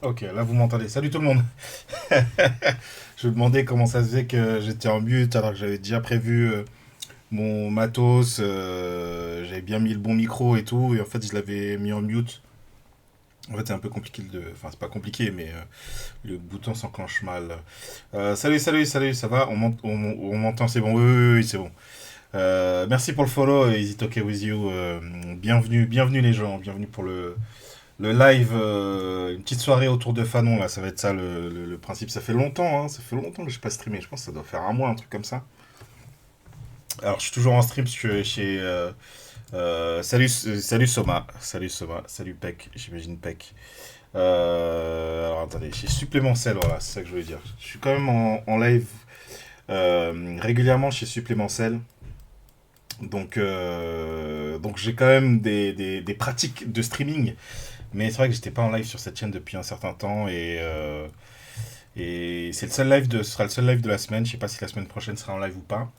Ok, là vous m'entendez. Salut tout le monde. Je me demandais comment ça se faisait que j'étais en mute alors que j'avais déjà prévu mon matos. J'avais bien mis le bon micro et tout. Et en fait, je l'avais mis en mute. En fait, c'est un peu compliqué de. Enfin, c'est pas compliqué, mais le bouton s'enclenche mal. Salut, ça va on m'entend, c'est bon. Oui, c'est bon. Merci pour le follow, Is It Okay With You. Bienvenue les gens. Bienvenue pour le live, une petite soirée autour de Fanon, là, ça va être ça le principe. Ça fait longtemps, hein, ça fait longtemps que je n'ai pas streamé. Je pense que ça doit faire un mois, un truc comme ça. Alors, je suis toujours en stream chez. Salut Soma, salut Peck, j'imagine Peck. Alors attendez, chez Supplément Cell, voilà, c'est ça que je voulais dire. Je suis quand même en live régulièrement chez Supplément Cell. Donc j'ai quand même des pratiques de streaming. Mais c'est vrai que j'étais pas en live sur cette chaîne depuis un certain temps et c'est ce sera le seul live de la semaine. Je sais pas si la semaine prochaine sera en live ou pas.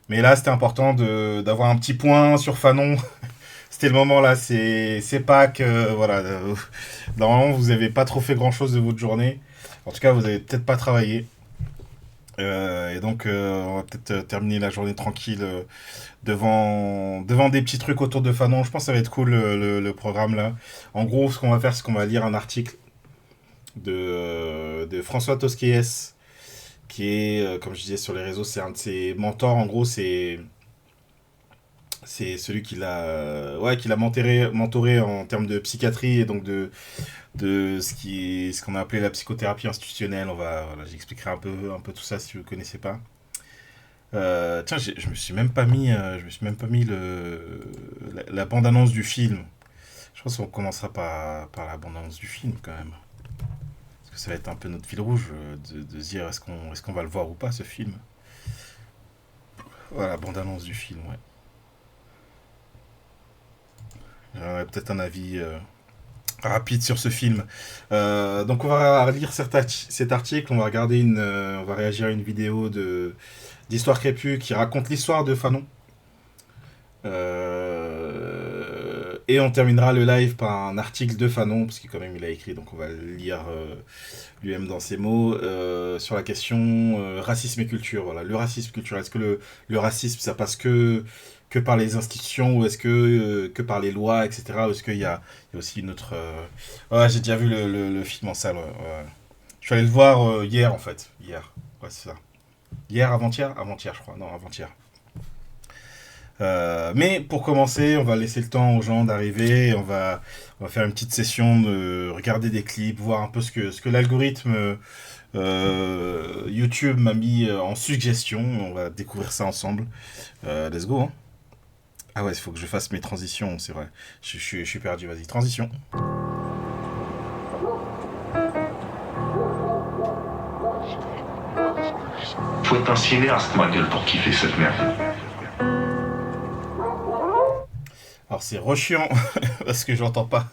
Mais là, c'était important d'avoir un petit point sur Fanon. C'était le moment là, c'est Pâques, voilà. Normalement, vous avez pas trop fait grand chose de votre journée. En tout cas, vous avez peut-être pas travaillé. Et donc, on va peut-être terminer la journée tranquille devant des petits trucs autour de Fanon. Je pense que ça va être cool le programme là. En gros, ce qu'on va faire, c'est qu'on va lire un article de François Tosquies, qui est, comme je disais sur les réseaux, c'est un de ses mentors. En gros, c'est celui qui l'a mentoré en termes de psychiatrie et donc de ce qu'on a appelé la psychothérapie institutionnelle. Voilà, j'expliquerai un peu tout ça si vous ne connaissez pas. Tiens, je me suis même pas mis la bande-annonce du film. Je pense qu'on commencera par la bande-annonce du film quand même. Parce que ça va être un peu notre fil rouge de se dire est-ce qu'on va le voir ou pas ce film. Voilà, bande-annonce du film, ouais. J'aurais peut-être un avis rapide sur ce film. Donc on va lire cet article, on va réagir à une vidéo d'Histoire Crépue qui raconte l'histoire de Fanon. Et on terminera le live par un article de Fanon, parce qu'il quand même il a écrit, donc on va le lire lui-même dans ses mots, sur la question racisme et culture. Voilà, le racisme culturel. Est-ce que le racisme, ça passe que par les institutions, ou est-ce que par les lois, etc. Ou est-ce qu'il y a aussi une autre... Ouais, j'ai déjà vu le film en salle, ouais. Je suis allé le voir hier, en fait. Hier, ouais, c'est ça. Hier, avant-hier, je crois. Non, avant-hier. Mais pour commencer, on va laisser le temps aux gens d'arriver. On va faire une petite session de regarder des clips, voir un peu ce que l'algorithme YouTube m'a mis en suggestion. On va découvrir ça ensemble. Let's go, hein. Ah ouais, il faut que je fasse mes transitions, c'est vrai. Je suis perdu, vas-y, transition. Faut être un cinéaste, ma gueule, pour kiffer cette merde. Alors c'est rechiant parce que j'entends pas.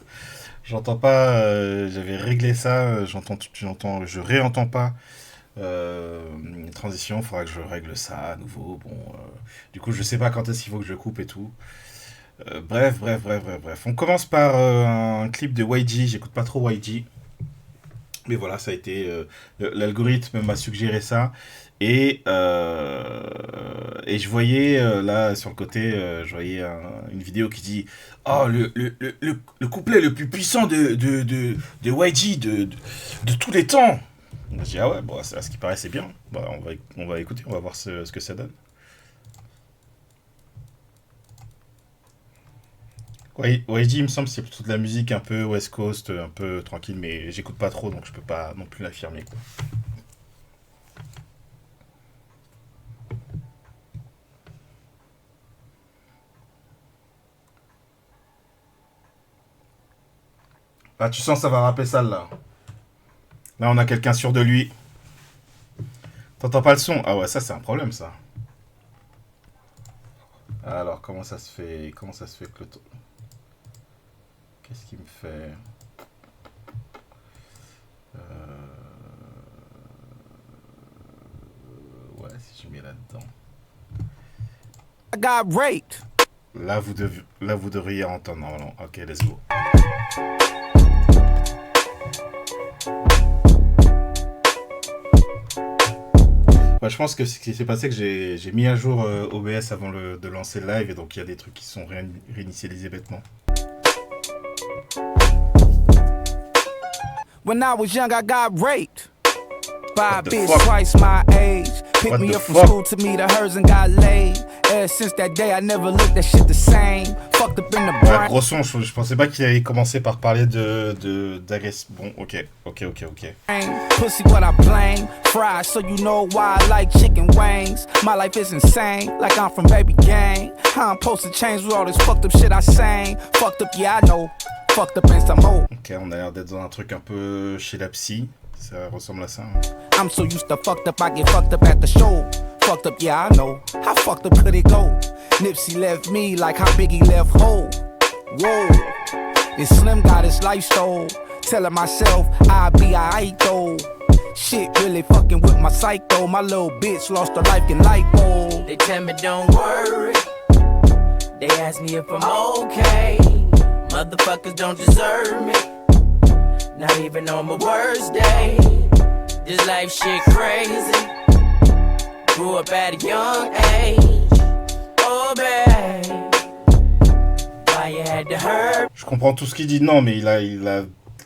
J'avais réglé ça, je réentends pas. Transition, il faudra que je règle ça à nouveau. Bon, du coup, je sais pas quand est-ce qu'il faut que je coupe et tout. Bref. On commence par un clip de YG. J'écoute pas trop YG. Mais voilà, ça a été. L'algorithme m'a suggéré ça. Et je voyais là sur le côté, je voyais une vidéo qui dit oh, le couplet le plus puissant de YG de tous les temps. Je dis ah ouais, bon, à ce qui paraît, c'est bien. Bah, on va écouter, on va voir ce que ça donne. Ouais, YG, il me semble, c'est plutôt de la musique un peu West Coast, un peu tranquille, mais j'écoute pas trop, donc je peux pas non plus l'affirmer, quoi. Ah, tu sens, ça va rapper sale, là. Là, on a quelqu'un sûr de lui. T'entends pas le son? Ah ouais, ça, c'est un problème, ça. Alors, comment ça se fait que le ton... Qu'est-ce qu'il me fait? Ouais, si je mets là-dedans. I got raped. Là, vous devriez entendre normalement. Ok, let's go. Bah, je pense que ce qui s'est passé, que j'ai mis à jour OBS avant de lancer le live, et donc il y a des trucs qui sont réinitialisés bêtement. When I was young, I got raped by a bitch fuck? twice my age. Picked What me the up from fuck? school to meet her hers and got laid. Ever since that day, I never looked at shit the same. Fucked up in the Ouais, brain. gros son, je pensais pas qu'il allait commencer par parler d'agression. Bon, ok. Pussy what I blame. Fried, so you know why I like chicken wings. My life is insane, like I'm from Baby Gang. How I'm supposed to change with all this fucked up shit I sang. Fucked up, yeah, I know. Fucked up and some more. Ok, on a l'air d'être dans un truc un peu chez la psy. Ça ressemble à ça. Hein. I'm so used to fucked up, I get fucked up at the show. Fucked up, yeah, I know. How fucked up could it go? Nipsey left me like how Biggie left Hov. Whoa, and Slim got his life stole. Telling myself I'll be alright though. Shit really fucking with my psycho. My little bitch lost her life in lipo. They tell me don't worry. They ask me if I'm okay. Motherfuckers don't deserve me. Not even on my worst day. This life shit crazy. Grew up at a young age. Oh babe, why you had to hurt? Je comprends tout ce qu'il dit. Non, mais il a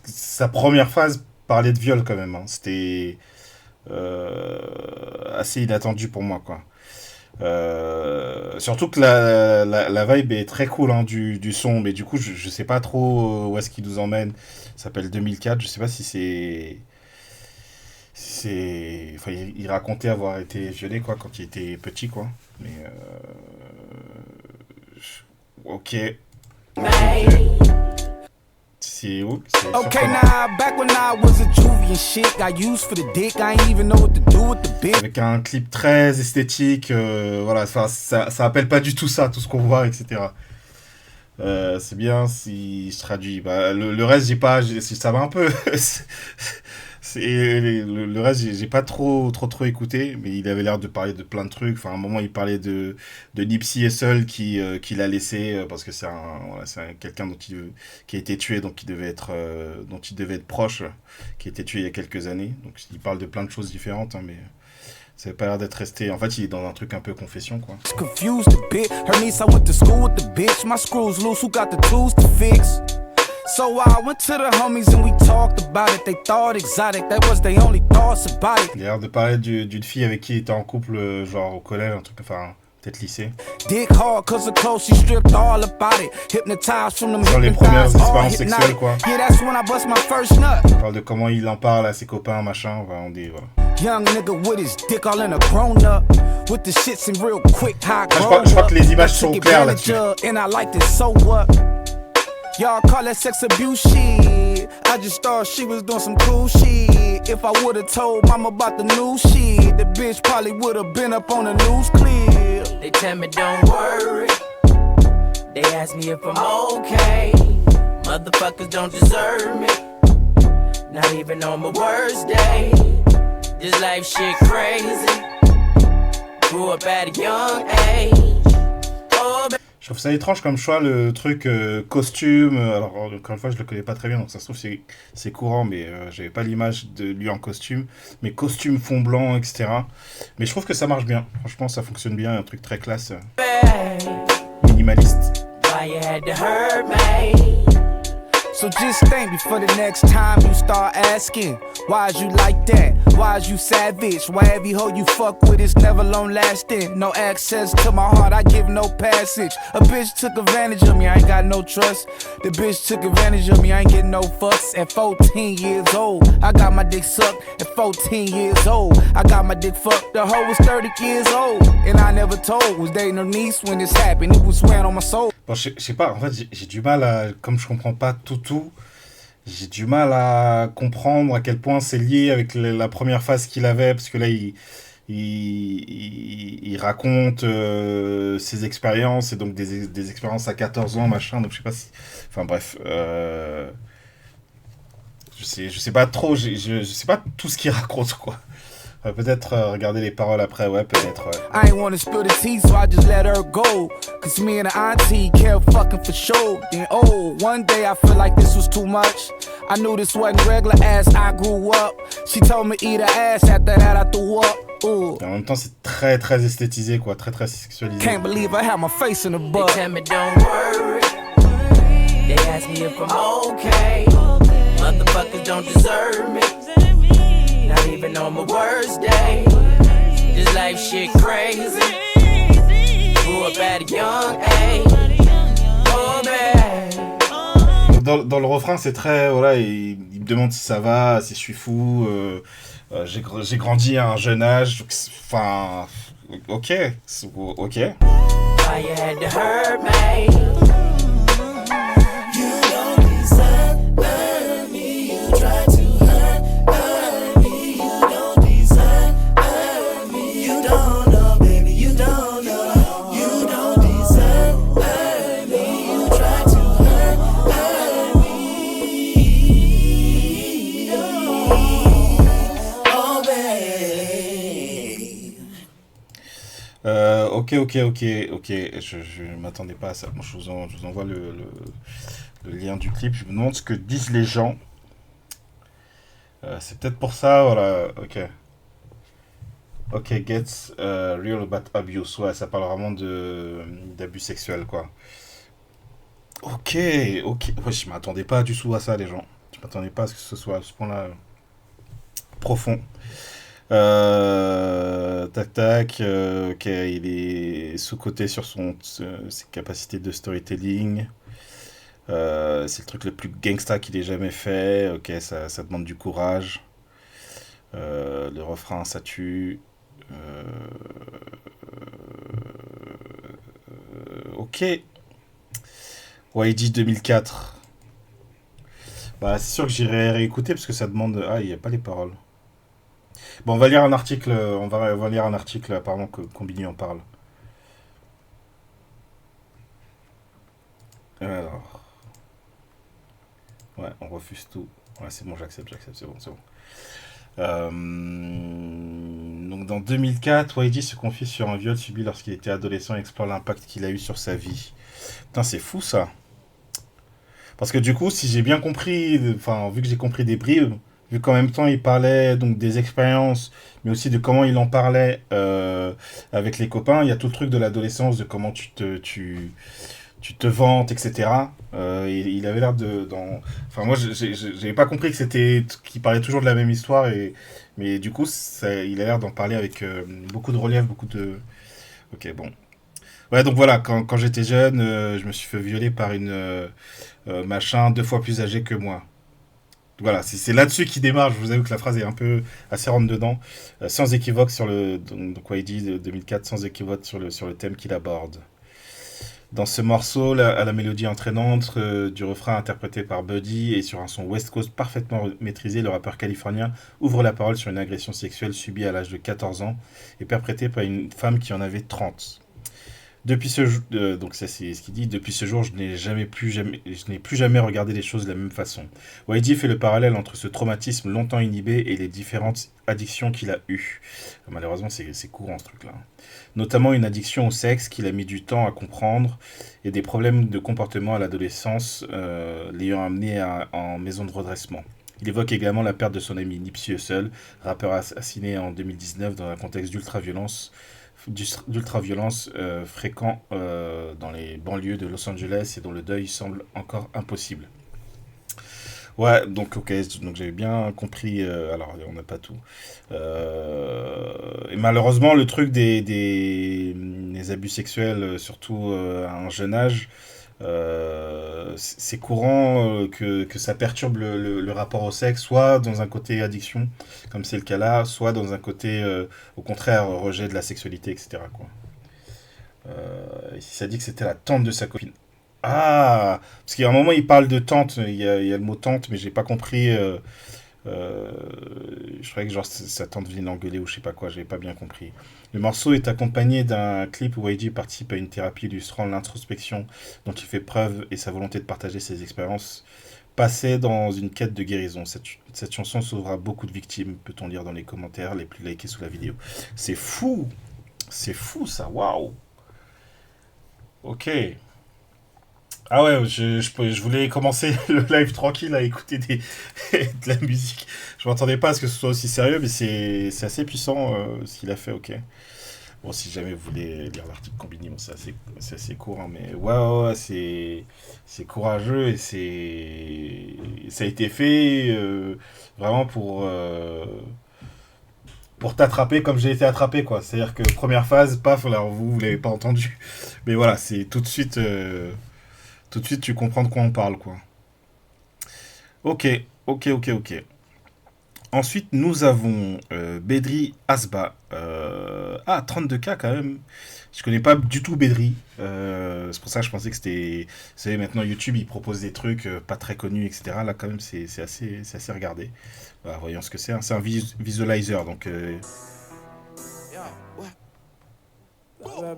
sa première phase parlait de viol quand même. Hein. C'était assez inattendu pour moi, quoi. Surtout que la vibe est très cool hein, du son, mais du coup je sais pas trop où est-ce qu'il nous emmène. Ça s'appelle 2004, je sais pas si c'est enfin il racontait avoir été violé quoi quand il était petit quoi, mais ok. C'est où? Okay, now back when I was a juvie and shit, got used for the dick. I ain't even know what to do with the bitch. Avec un clip très esthétique, voilà, ça appelle pas du tout ça, tout ce qu'on voit, etc. C'est bien si je traduis. Bah, le reste, ça va un peu. Le reste, j'ai pas trop écouté, mais il avait l'air de parler de plein de trucs. Enfin, à un moment, il parlait de Nipsey Hussle qui l'a laissé parce que c'est quelqu'un qui a été tué, donc dont il devait être proche, qui a été tué il y a quelques années. Donc, il parle de plein de choses différentes, hein, mais ça n'a pas l'air d'être resté. En fait, il est dans un truc un peu confession, quoi. Confused a bit. Her niece, I went to school with the bitch. My screws loose, who got the tools to fix? So I went to the homies and we talked about it. They thought exotic, that was their only thoughts about it. Il a l'air de parler d'une fille avec qui il était en couple, genre au collège, un truc, enfin, peut-être lycée. Dick hard cause of clothes, she stripped all about it. Hypnotized from them Sur les premières hypnotized, all expériences sexuelles, quoi. Yeah, that's when I bust my first nut. Il parle de comment il en parle à ses copains, machin, on dit, voilà. Young nigga with his dick all in a grown up. With the shits in real quick, how I Je crois que les images sont claires là-dessus. And I liked it, so what? Y'all call that sex abuse shit. I just thought she was doing some cool shit. If I would've told mama about the new shit, the bitch probably would've been up on the news clip. They tell me don't worry. They ask me if I'm okay. Motherfuckers don't deserve me. Not even on my worst day. This life shit crazy. Grew up at a young age. Oh, Je trouve ça étrange comme choix, le truc costume. Alors, encore une fois, je le connais pas très bien, donc ça se trouve c'est courant, mais j'avais pas l'image de lui en costume. Mais costume, fond blanc, etc. Mais je trouve que ça marche bien. Franchement, ça fonctionne bien, un truc très classe. Minimaliste. why you had to hurt me? So just think before the next time you start asking, why's you like that? Why's you savage? Why every hoe you fuck with is never long lasting? No access to my heart, I give no passage. A bitch took advantage of me, I ain't got no trust. The bitch took advantage of me, I ain't getting no fucks. At 14 years old, I got my dick sucked. At 14 years old, I got my dick fucked. The hoe was 30 years old, and I never told. Was dating her niece when this happened, it was swearing on my soul. Bon, je sais pas, en fait, j'ai du mal à... Comme je comprends pas tout, j'ai du mal à comprendre à quel point c'est lié avec la première phase qu'il avait, parce que là, il raconte ses expériences, et donc des expériences à 14 ans, machin, donc je sais pas si... Enfin, bref... Je sais pas trop, je sais pas tout ce qu'il raconte, quoi. Peut-être regarder les paroles après, ouais, peut-être, ouais. I ain't wanna spill the tea, so I just let her go. Cause me and the auntie kept fucking for sure. Then, oh, one day I feel like this was too much. I knew this wasn't regular as I grew up. She told me eat her ass, after that I threw up. Ooh. Et en même temps, c'est très très esthétisé, quoi, très très sexualisé. Can't believe I had my face in the They butt. tell me don't worry. They ask me if I'm okay. Motherfuckers don't deserve me. Not even on my worst day. This life shit crazy. Grew up at a young age. Oh man. Dans le refrain, c'est très, voilà, il me demande si ça va, si je suis fou. J'ai grandi à un jeune âge, enfin, ok. Why you had to hurt me? You don't deserve me. You try to hurt me. You don't deserve me. You don't know, baby. You don't know. You don't deserve me. You try to hurt me. Oh, babe. Ok. Je m'attendais pas à ça. Bon, je vous envoie le lien du clip. Je me demande ce que disent les gens. C'est peut-être pour ça, voilà. Ok, gets real about abuse. Ouais, ça parle vraiment d'abus sexuels, quoi. Ok. Ouais, je m'attendais pas du tout à ça, les gens. Je m'attendais pas à ce que ce soit à ce point-là profond. Tac, ok, il est sous-coté sur ses capacités de storytelling. C'est le truc le plus gangsta qu'il ait jamais fait. Ok, ça demande du courage. Le refrain, ça tue. Ok. YG 2004. Bah, c'est sûr que j'irai réécouter parce que ça demande. Ah, il n'y a pas les paroles. Bon, on va lire un article. On va lire un article apparemment que Combini en parle. Alors. Ouais, on refuse tout. Ouais, c'est bon, j'accepte, c'est bon. Donc dans 2004, YG se confie sur un viol subi lorsqu'il était adolescent et explore l'impact qu'il a eu sur sa vie. Putain, c'est fou ça. Parce que du coup, si j'ai bien compris, enfin, vu que j'ai compris des bribes, vu qu'en même temps il parlait donc des expériences, mais aussi de comment il en parlait avec les copains, il y a tout le truc de l'adolescence, de comment tu te vantes, etc. Il avait l'air Enfin, moi, j'avais pas compris qu'il parlait toujours de la même histoire, mais du coup, il a l'air d'en parler avec beaucoup de relief, beaucoup de... Ok, bon. Ouais, donc voilà, quand j'étais jeune, je me suis fait violer par une machin 2 fois plus âgée que moi. Voilà, c'est là-dessus qu'il démarre. Je vous avoue que la phrase est un peu assez rentre dedans. Sans équivoque sur le... Donc, YG de 2004, sans équivoque sur le thème qu'il aborde. Dans ce morceau, à la mélodie entraînante du refrain interprété par Buddy et sur un son West Coast parfaitement maîtrisé, le rappeur californien ouvre la parole sur une agression sexuelle subie à l'âge de 14 ans et perpétrée par une femme qui en avait 30. Depuis ce jour, donc ça c'est ce qu'il dit, depuis ce jour, je n'ai plus jamais regardé les choses de la même façon. YG fait le parallèle entre ce traumatisme longtemps inhibé et les différentes addictions qu'il a eues. Malheureusement, c'est courant ce truc-là. Notamment une addiction au sexe qu'il a mis du temps à comprendre et des problèmes de comportement à l'adolescence l'ayant amené en maison de redressement. Il évoque également la perte de son ami Nipsey Hussle, rappeur assassiné en 2019 dans un contexte d'ultra-violence fréquent dans les banlieues de Los Angeles et dont le deuil semble encore impossible. Ouais, donc ok, donc j'avais bien compris, alors on n'a pas tout. Et malheureusement, le truc des abus sexuels, surtout à un jeune âge, c'est courant que ça perturbe le rapport au sexe, soit dans un côté addiction, comme c'est le cas là, soit dans un côté, au contraire, rejet de la sexualité, etc. Quoi. Ici, ça dit que c'était la tante de sa copine. Ah, parce qu'il y a un moment, il parle de tante, il y a le mot tante, mais j'ai pas compris. Je croyais que genre sa tante venait l'engueuler ou je sais pas quoi, j'avais pas bien compris. Le morceau est accompagné d'un clip où YG participe à une thérapie illustrant l'introspection dont il fait preuve et sa volonté de partager ses expériences passées dans une quête de guérison. Cette chanson sauvera beaucoup de victimes, peut-on lire dans les commentaires les plus likés sous la vidéo. C'est fou ça, waouh. Ok. Ah ouais, je voulais commencer le live tranquille à écouter de la musique. Je m'attendais pas à ce que ce soit aussi sérieux, mais c'est assez puissant ce qu'il a fait, ok. Bon, si jamais vous voulez lire l'article Combini, bon, c'est assez court, hein, mais ouais, c'est courageux et ça a été fait vraiment pour t'attraper comme j'ai été attrapé, quoi. C'est-à-dire que première phase, paf, alors vous l'avez pas entendu. Mais voilà, c'est tout de suite, tu comprends de quoi on parle, quoi. Ok, ok. Ensuite, nous avons Bedri Asba. 32K quand même. Je connais pas du tout Bedri. C'est pour ça que je pensais que c'était... Vous savez, maintenant, YouTube, il propose des trucs pas très connus, etc. Là, quand même, c'est assez regardé. Voilà, voyons ce que c'est, hein. C'est un visualizer, donc... Pas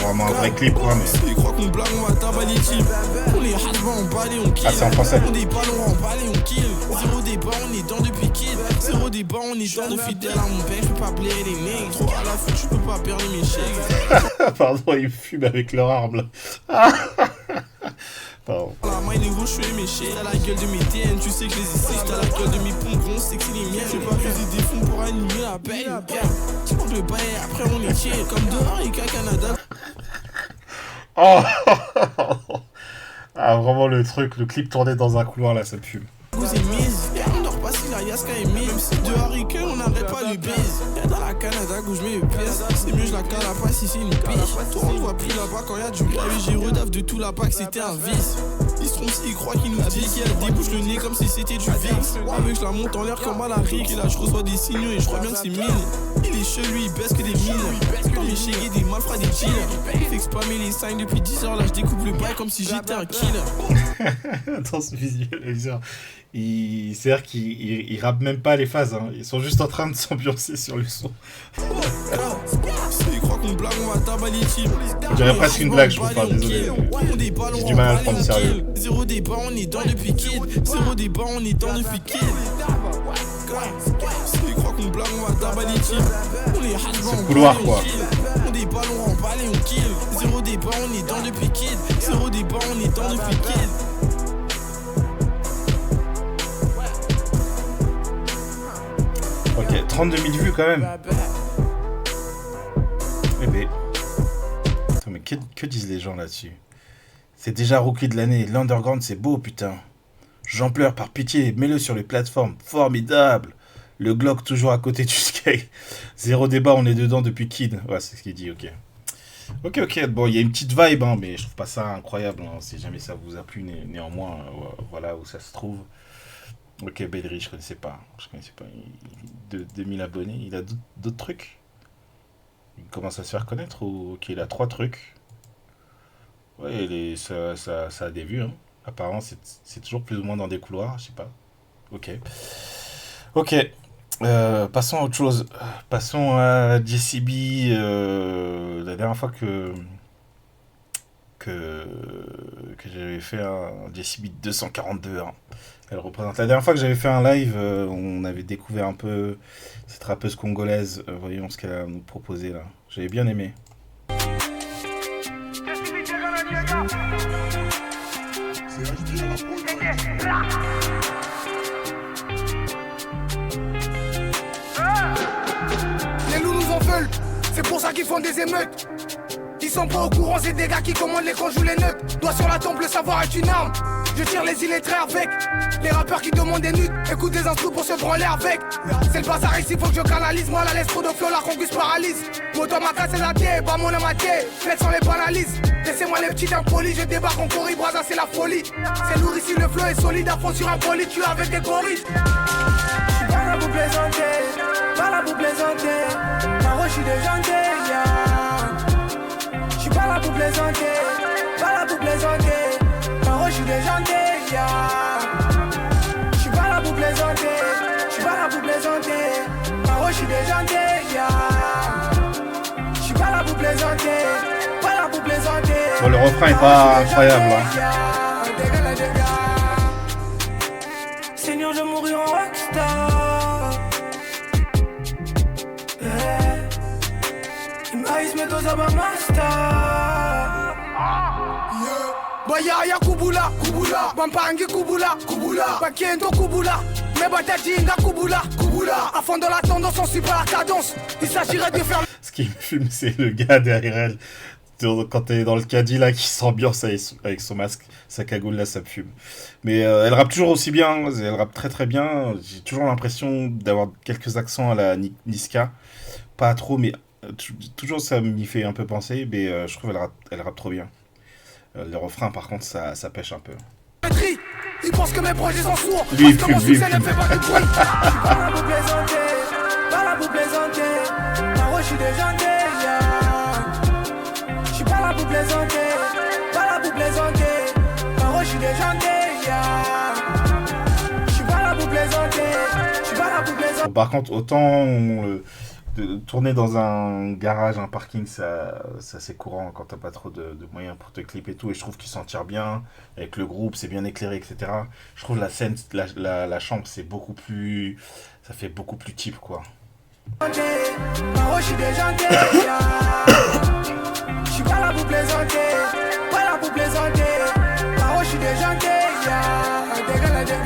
vraiment un vrai clip, quoi, mais... Ah, c'est en français. Zéro débat, on est dans depuis kid. Zéro débat, on est dans de fidèle à mon père. Je peux pas blairer les nègres. Trop à la fuite, je peux pas perdre mes chèques. Pardon, ils fument avec leur arme, là. Pardon. La main de gauche, je suis méché. T'as la gueule de mes TN, tu sais que je les essaye. T'as la gueule de mes pompons, c'est que c'est les miens. Je vais pas peser des fonds pour animer la paix. Tu montes le bail, après on est chill. Comme dehors et qu'à Canada. Oh. Ah, vraiment le truc, le clip tourné dans un couloir, là, ça me fume. Vous mise, on dort pas si la Yaska est mise. Même si dehors et que on n'arrête pas le bise. Y'a dans la Canada où je mets le pièce. C'est mieux, je la cale pas si c'est une piche. Toi on voit plus là-bas quand y'a du gravi. J'ai redaf de tout là-bas que c'était un vice. Ils se trompent s'ils croient qu'ils nous disent qu'il débouche le nez comme si c'était du VIX. Avec je la monte en l'air comme à la rique. Et là je reçois des signaux et je crois bien que c'est mine. Il est chelou, il baisse que des mines. Comme les chégués, des malfrats, des chillers. Il fait spammer les signes depuis 10 heures. Là je découpe le bail comme si j'étais un killer. Attends, ce visualiseur. C'est-à-dire qu'ils rappent même pas les phases, hein. Ils sont juste en train de s'ambiancer sur le son. On dirait presque une blague, je trouve pas, désolé. J'ai du mal à le prendre sérieux. Zéro débat, on est dans depuis kid. Zéro débat, on est dans depuis kid. C'est couloir, quoi. On débat, on remballe et on kill. Zéro débat, on est dans depuis kid. Zéro débat, on est dans depuis kid. Ok, 32 000 vues quand même. Eh ben. Attends, mais que disent les gens là-dessus? C'est déjà rookie de l'année. L'underground, c'est beau, putain. J'en pleure, par pitié. Mets-le sur les plateformes. Formidable. Le Glock toujours à côté du Sky. Zéro débat, on est dedans depuis Kid. Ouais, c'est ce qu'il dit, ok. Ok. Bon, il y a une petite vibe, hein, mais je trouve pas ça incroyable. Hein. Si jamais ça vous a plu, néanmoins, voilà où ça se trouve. Ok, Bedri, je connaissais pas. De 2000 abonnés, il a d'autres trucs. Il commence à se faire connaître ou ok, il a 3 trucs. Ouais, ça a des vues. Hein. Apparemment, c'est toujours plus ou moins dans des couloirs, je sais pas. Ok. Passons à autre chose. Passons à JCB. La dernière fois que j'avais fait un JCB 242. Hein. Elle représente. La dernière fois que j'avais fait un live, on avait découvert un peu cette rappeuse congolaise. Voyons ce qu'elle a nous proposé là. J'avais bien aimé. Les loups nous en veulent, c'est pour ça qu'ils font des émeutes. Ils sont pas au courant, c'est des gars qui commandent les cons, jouent les neutres. Doigt sur la temple, le savoir est une arme. Je tire les illettrés avec les rappeurs qui demandent des nudes. Écoute des instruments pour se branler avec. C'est le bazar ici, faut que je canalise. Moi la laisse trop de flow, la congus paralyse. Moto ma casse, c'est la tienne, pas mon amatier. Faites sans les banalises. Laissez-moi les petits impolis, je débarque en Corée, Braza, c'est la folie. C'est lourd ici, le flow est solide, à fond sur un poli, tu avec des gorilles. J'suis pas là pour plaisanter, pas là pour plaisanter. Caro, j'suis déjanté, yeah. J'suis pas là pour plaisanter, pas là pour plaisanter. Caro, j'suis déjanté, yeah. J'suis pas là pour plaisanter, j'suis pas là pour plaisanter. Caro, j'suis déjanté, yeah. J'suis pas là pour plaisanter, pas là pour plaisanter. Bon, le refrain est pas incroyable, hein. Seigneur, je mourrai en rockstar. Il m'a haïs, mais toi, ça va ma star. Bayaya Kubula, Kubula, Bampangi Kubula, Kubula, Bakiendo Kubula, Mebatadinga Kubula, Kubula. À fond de la tendance, on suit pas la cadence. Il s'agirait de faire. Ce qui me fume, c'est le gars derrière elle. Quand elle est dans le caddie là, qui s'ambiance avec son masque, sa cagoule là, ça me fume. Mais elle rappe toujours aussi bien, elle rappe très très bien. J'ai toujours l'impression d'avoir quelques accents à la Niska. Pas trop, mais toujours ça m'y fait un peu penser. Mais je trouve elle rappe trop bien. Les refrains, par contre, ça pêche un peu. Il pense que mes projets sont sourds. Lui, il fume, lui, il fume. Pas là pour plaisanter, pas là pour plaisanter. Moi, je suis déjanté, je suis pas là pour plaisanter, pas là pour plaisanter. Moi, je suis déjanté, je suis pas là pour plaisanter, je suis pas là pour plaisanter. Bon, par contre, autant tourner dans un garage, un parking, ça c'est courant quand t'as pas trop de moyens pour te clip et tout. Et je trouve qu'il s'en tire bien avec le groupe, c'est bien éclairé, etc. Je trouve la scène, la chambre, c'est beaucoup plus, ça fait beaucoup plus type quoi. Je suis déjanté, je suis pas là pour plaisanter, pas là pour plaisanter. Je suis déjanté, dégâts.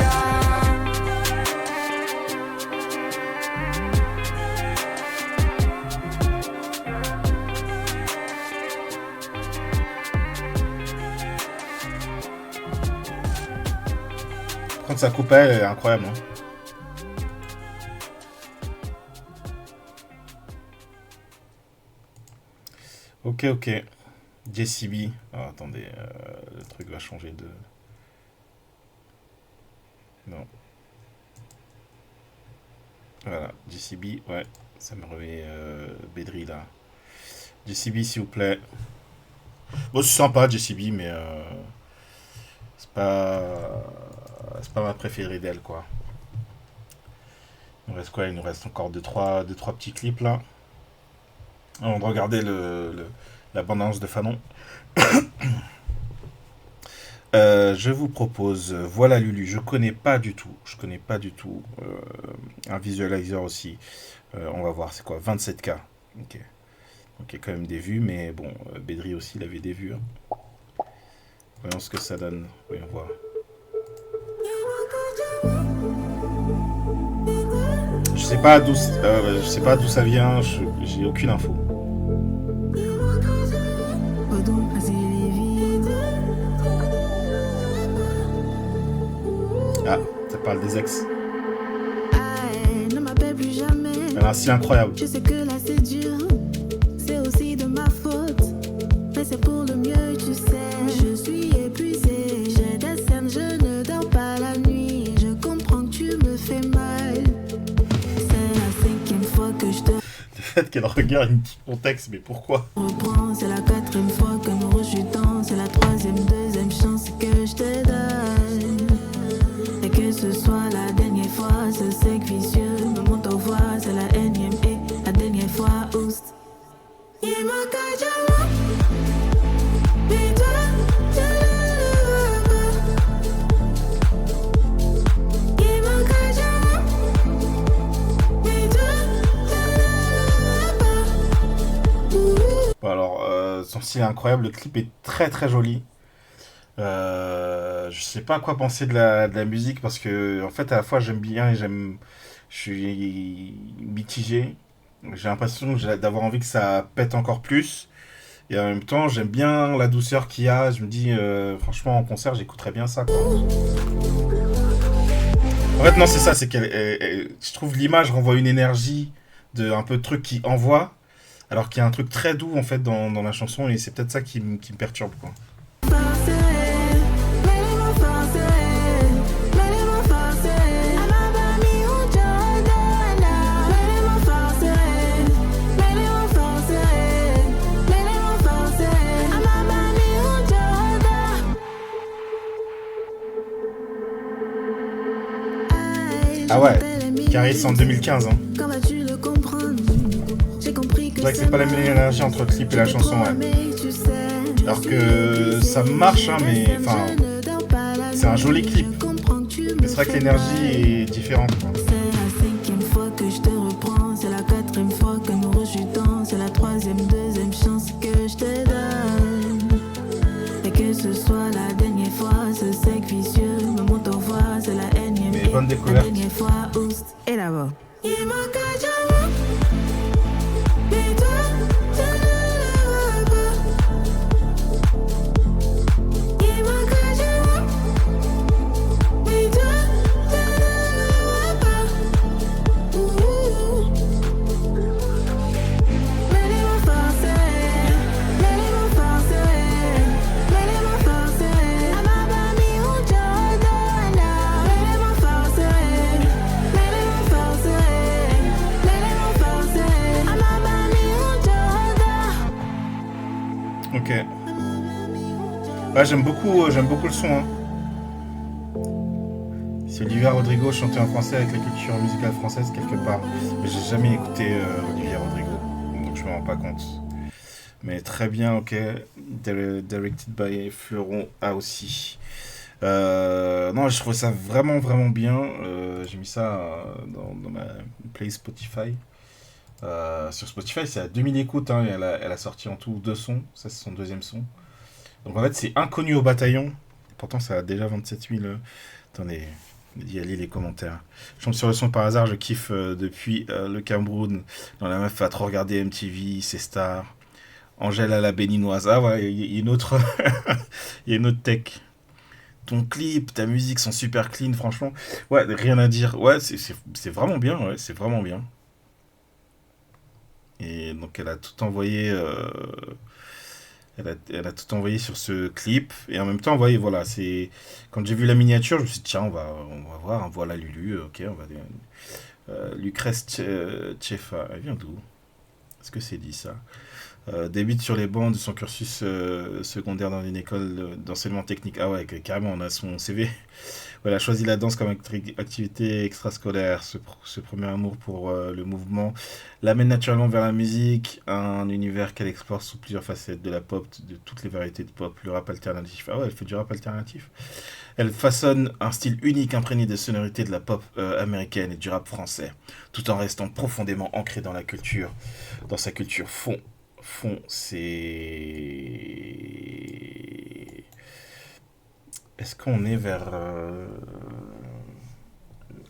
Quand ça coupe, elle est incroyable. Hein. Ok. JCB. Oh, attendez, le truc va changer de... Non. Voilà, JCB, ouais, ça me remet Bedri là. JCB, s'il vous plaît. Bon, c'est sympa, JCB, mais c'est pas ma préférée d'elle, quoi. Il nous reste quoi? Il nous reste encore 2-3 petits clips là. Avant de regarder la bande-annonce de Fanon. Je vous propose Voilà Lulu. Je connais pas du tout. Un visualizer aussi. On va voir, c'est quoi? 27K. Ok. Donc il y a quand même des vues, mais bon, Bedri aussi, il avait des vues. Hein. Voyons ce que ça donne. Voyons voir. Je sais pas d'où ça vient. J'ai aucune info. Ah, ça parle des ex. Elle a un style incroyable. Je sais que là c'est dur, c'est aussi de ma faute, mais c'est pour le mieux, tu sais. Je suis épuisée, j'ai des scènes, je ne dors pas la nuit. Je comprends que tu me fais mal. C'est la 5e fois que je te Le fait qu'elle regarde une petite contexte, mais pourquoi? reprends, c'est la 4e fois que nous rechutons, c'est la 3e, 2e chance que je te donne. Et que ce soit la dernière fois, ce cercle vicieux me monte aux voix, c'est la énième et la dernière fois, oust. Il m'a cajolé, mais toi, je ne le veux pas. Il m'a cajolé, mais toi, je ne le veux pas. Bon, alors, son style est incroyable, le clip est très très joli. Je sais pas quoi penser de la musique parce que en fait à la fois j'aime bien et je suis mitigé. J'ai l'impression d'avoir envie que ça pète encore plus et en même temps j'aime bien la douceur qu'il y a. Je me dis franchement en concert j'écouterais bien ça quoi. En fait non c'est ça, c'est je trouve l'image renvoie une énergie de un peu de truc qui envoie alors qu'il y a un truc très doux en fait dans la chanson et c'est peut-être ça qui me perturbe quoi. Ah ouais, Caris en 2015 hein. C'est vrai que c'est pas la même énergie entre le clip et la chanson ouais. Alors que ça marche hein, mais enfin c'est un joli clip. Mais c'est vrai que l'énergie est différente quoi. C'est la 5e fois que je te reprends, c'est la 4e fois que nous rechutons, c'est la 3e, 2e chance que je te donne. Et que ce soit la Bonne découverte. La dernière fois, oust, et là-bas. Ok. Ouais, j'aime beaucoup le son. Hein. C'est Olivia Rodrigo chanté en français avec la culture musicale française quelque part. Mais j'ai jamais écouté Olivia Rodrigo, donc je me rends pas compte. Mais très bien, ok. Directed by Fleuron A aussi. Non, je trouve ça vraiment bien. J'ai mis ça dans ma play Spotify. Sur Spotify, c'est à 2000 écoutes. Hein, et elle a sorti en tout 2 sons. Ça, c'est son 2e son. Donc en fait, c'est Inconnu au bataillon. Pourtant, ça a déjà 27 000. Attendez, il y a les commentaires. Je tombe sur le son par hasard. Je kiffe depuis le Cameroun. Dans la meuf à trop regarder MTV, ses stars. Angèle à la béninoise. Ah ouais, il y a une autre, il y a une autre tech. Ton clip, ta musique sont super clean, franchement. Ouais, rien à dire. Ouais, c'est vraiment bien. Ouais, c'est vraiment bien. Et donc elle a tout envoyé. Elle a tout envoyé sur ce clip. Et en même temps, vous voyez, voilà, c'est. Quand j'ai vu la miniature, je me suis dit, tiens, on va voir. Voilà Lulu. Ok, on va. Lucrèce Tchefa. Elle vient d'où? Est-ce que c'est dit ça? Débute sur les bancs de son cursus secondaire dans une école d'enseignement technique. Ah ouais, carrément, on a son CV. Voilà, choisi la danse comme activité extrascolaire. Ce premier amour pour le mouvement l'amène naturellement vers la musique, un univers qu'elle explore sous plusieurs facettes de la pop, de toutes les variétés de pop, le rap alternatif. Ah ouais, elle fait du rap alternatif. Elle façonne un style unique imprégné des sonorités de la pop américaine et du rap français, tout en restant profondément ancrée dans la culture, dans sa culture fond, c'est... Est-ce qu'on est vers...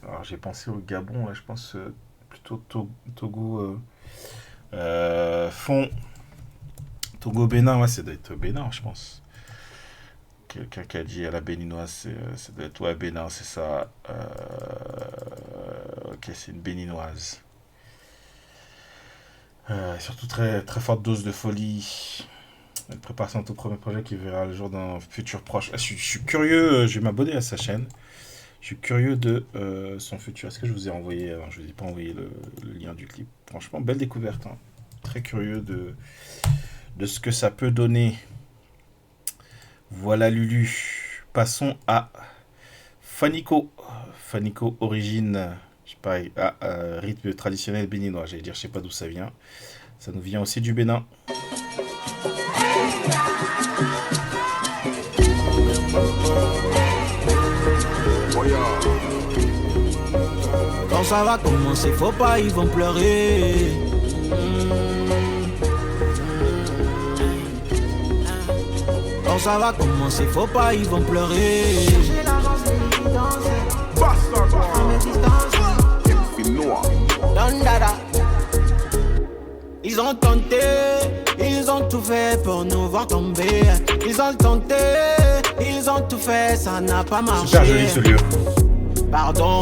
Alors j'ai pensé au Gabon, là je pense plutôt Togo... fond... Togo-Bénin, ouais, ça doit être Bénin, je pense. Quelqu'un qui a dit à la béninoise, ça doit être... Ouais, Bénin, c'est ça. Ok, c'est une béninoise. Surtout très, très forte dose de folie. Elle prépare son tout premier projet qui verra le jour d'un futur proche. Je suis curieux, je vais m'abonner à sa chaîne. Je suis curieux de son futur. Est-ce que je vous ai envoyé... Alors, je ne vous ai pas envoyé le lien du clip. Franchement, belle découverte. Hein. Très curieux de ce que ça peut donner. Voilà Lulu. Passons à Fanico. Fanico, origine... Je sais pas, rythme traditionnel béninois. J'allais dire, je sais pas d'où ça vient. Ça nous vient aussi du Bénin. Quand ça va commencer, faut pas, ils vont pleurer. Quand ça va commencer, faut pas, ils vont pleurer. Ils ont tenté, ils ont tout fait pour nous voir tomber. Ils ont tenté, ils ont tout fait, ça n'a pas marché. Super joli ce lieu. Pardon,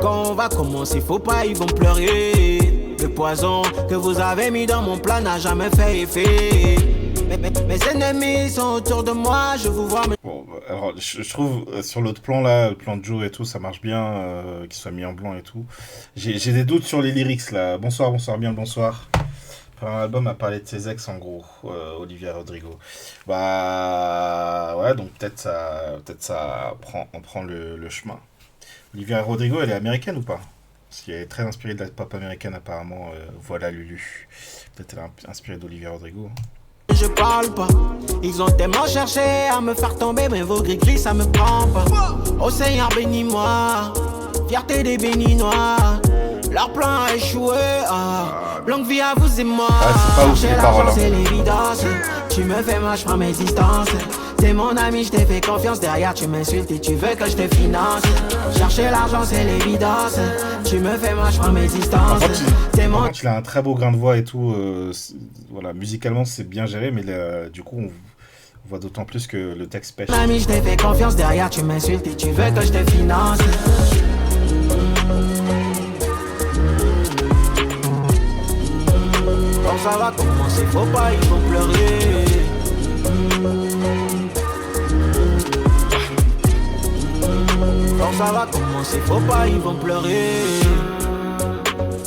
quand on va commencer, faut pas, ils vont pleurer. Le poison que vous avez mis dans mon plat n'a jamais fait effet. Mes ennemis sont autour de moi, je vous vois. Bon, alors je trouve sur l'autre plan là, le plan de Joe et tout, ça marche bien, qu'il soit mis en blanc et tout. J'ai des doutes sur les lyrics là. Bonsoir, bien le bonsoir. L'album a parlé de ses ex en gros, Olivia Rodrigo. Bah ouais, donc peut-être ça prend le chemin. Olivia Rodrigo, elle est américaine ou pas? Parce qu'elle est très inspirée de la pop américaine apparemment. Voilà Lulu. Peut-être elle est inspirée d'Olivia Rodrigo. Je parle pas, ils ont tellement cherché à me faire tomber, mais vos gris-gris ça me prend pas. Oh Seigneur bénis-moi, fierté des Béninois. Leur plan a échoué, longue vie à vous et moi. Ah, c'est pas ouf les paroles. C'est l'évidence, tu me fais mal, je prends mes distances. T'es mon ami, je t'ai fait confiance. Derrière tu m'insultes et tu veux que je te finance. Chercher l'argent c'est l'évidence. Tu me fais moi je prends mes distances. Par contre, il a un très beau grain de voix et tout. Voilà, musicalement c'est bien géré, mais du coup on voit d'autant plus que le texte pêche. Ami, je t'ai fait confiance. Derrière tu m'insultes et tu veux que je te finance. Quand ça va commencer, faut pas, ils vont pleurer. Quand ça va commencer, faut pas, ils vont pleurer.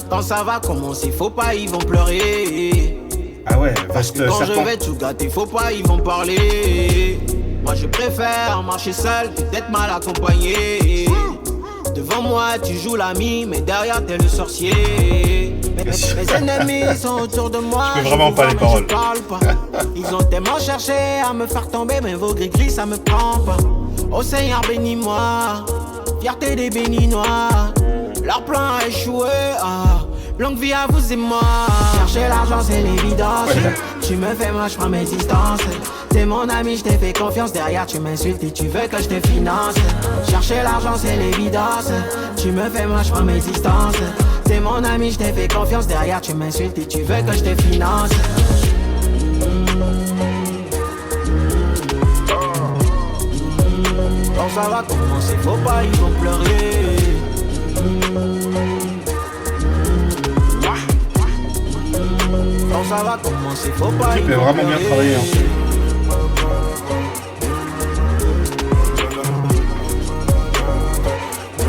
Quand ça va commencer, faut pas, ils vont pleurer. Ah ouais, parce que quand je vais tout gâter, faut pas, ils vont parler. Moi je préfère marcher seul que d'être mal accompagné. Devant moi tu joues l'ami, mais derrière t'es le sorcier. Mes ennemis sont autour de moi. Je peux vraiment pas les paroles. Ils ont tellement cherché à me faire tomber, mais vos gris-gris ça me prend pas. Oh Seigneur bénis-moi, fierté des béninois. Leur plan a échoué, longue vie à vous et moi. Chercher l'argent c'est l'évidence. Tu me fais moi je prends mes distances. T'es mon ami, je t'ai fait confiance. Derrière tu m'insultes et tu veux que je te finance. Chercher l'argent c'est l'évidence. Tu me fais moi je prends mes distances. T'es mon ami, je t'ai fait confiance. Derrière tu m'insultes et tu veux que je te finance. Quand ça va commencer, faut pas, ils vont pleurer. Quand ça va commencer, faut pas, ils vont pleurer. Tu peux vraiment bien travailler, hein.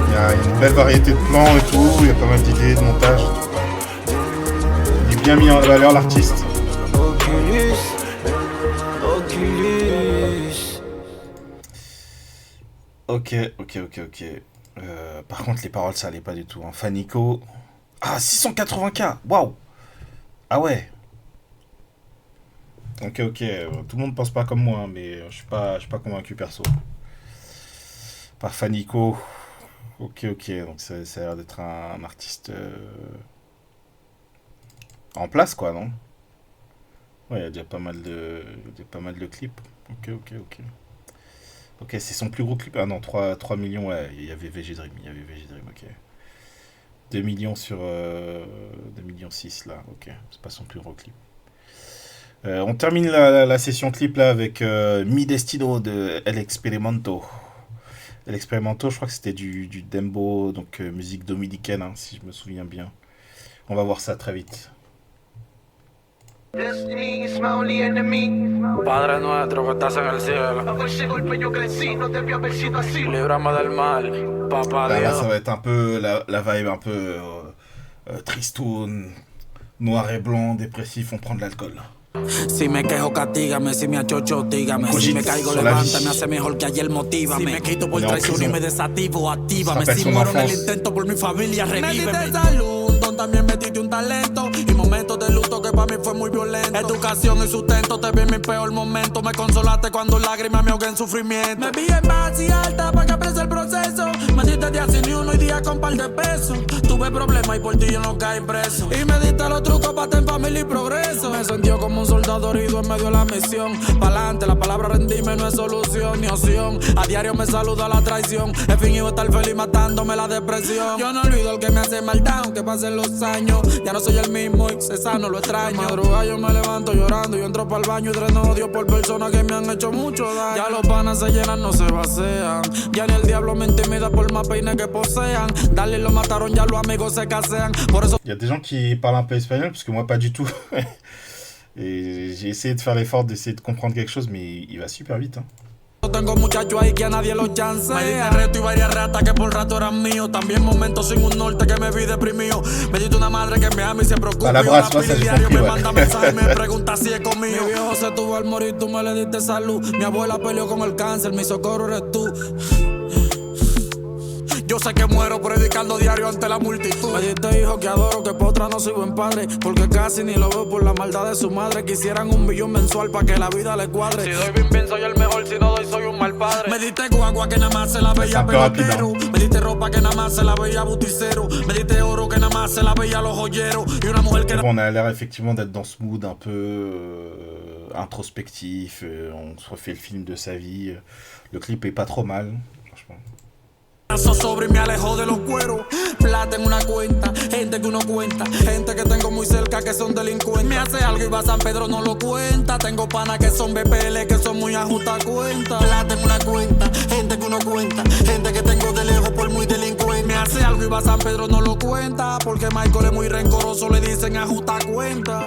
Il y a une belle variété de plans et tout, il y a pas mal d'idées, de montage. Il est bien mis en valeur l'artiste. Oculus. Ok. Par contre, les paroles, ça allait pas du tout. Hein. Fanico. Ah, 680K. Waouh. Ah ouais. Ok. Tout le monde pense pas comme moi, hein, mais je suis pas convaincu perso. Par Fanico. Ok. Donc ça a l'air d'être un artiste en place, quoi, non? Ouais, il y a déjà pas mal de clips. Ok. Ok, c'est son plus gros clip. Ah non, 3 millions, ouais, il y avait VG Dream, ok. 2 millions sur 2 millions 6 là, ok. C'est pas son plus gros clip. On termine la session clip là avec Mi Destino de El Experimento. El Experimento, je crois que c'était du dembo, donc musique dominicaine, hein, si je me souviens bien. On va voir ça très vite. Destiny is my only enemy. Padre nuestro que estás en el cielo. A ese golpe yo crecí, no debí haber sido así. Líbrame del mal, papá Dios. Là, ça va être un peu la vibe un peu tristoun, noir et blanc, dépressif, on prend de l'alcool. Si me quejo, castígame, si me achocho, dígame. Si me caigo, levántame, hace mejor que ayer, motívame. Si me quito por traición y me desactivo, actívame. Si muero en el intento por mi familia, revíveme. Me diste salud, también metiste un talento. Y momentos de luto que para mí fue muy violento. Educación y sustento, te vi en mi peor momento. Me consolaste cuando lágrimas me ahogué en sufrimiento. Me vi en baja y alta para que aprecie el proceso. Me diste día sin ni uno y día con par de pesos. Tuve problemas y por ti yo no caí preso. Y me diste los trucos para tener familia y progreso. Me sentí como un soldado herido en medio de la misión. Pa'lante, la palabra rendirme no es solución ni opción. A diario me saluda la traición. He fingido estar feliz matándome la depresión. Yo no olvido el que me hace maldad aunque pasen los años. Ya no soy el mismo y se sano, lo extraño. Madrugada yo me levanto llorando y entro para el baño y dreno odio por personas que me han hecho mucho daño. Ya los panas se llenan, no se vacían. Ya ni el diablo me intimida por más peines que posean. Dale lo mataron, ya los amigos se casean. Por eso... Il y a des gens qui parlent un peu espagnol, parce que moi pas du tout. Et j'ai essayé de faire l'effort d'essayer de comprendre quelque chose, mais il va super vite. Hein. Tengo muchachos ahí que a nadie los chancea. Me diste reto y varias ratas que por rato eran míos. También momentos sin un norte que me vi deprimido. Me diste una madre que me ama y se preocupa. A la brasse, pasa el diario compris, me manda mensajes y me pregunta si es conmigo. Mi viejo se tuvo al morir, tú me le diste salud. Mi abuela peleó con el cáncer, mi socorro eres tú. Yo sé que muero predicando diario ante la multitud. Me diste hijo que adoro, que por otra no soy buen padre. Porque casi ni lo veo por la maldad de su madre. Quisieran 1 billón mensual para que la vida le cuadre. Si doy bien soy el mejor, si no doy soy un mal padre. Me diste guagua que nada más se la veía pelotero. Me diste ropa que nada más se la veía buticero. Me diste oro que nada más se la veía los joyeros. Y una mujer que... Bon, on a l'air effectivement d'être dans ce mood un peu introspectif, on se refait le film de sa vie. Le clip est pas trop mal, franchement. Sobre me alejo de los cueros, plata en una cuenta, gente que uno cuenta, gente que tengo muy cerca que son delincuentes. Me hace algo y va a San Pedro no lo cuenta. Tengo panas que son BPL que son muy ajusta cuenta. Plata en una cuenta, gente que uno cuenta, gente que tengo de lejos por muy delincuente. Me hace algo y va a San Pedro no lo cuenta, porque Michael es muy rencoroso, le dicen ajusta cuenta.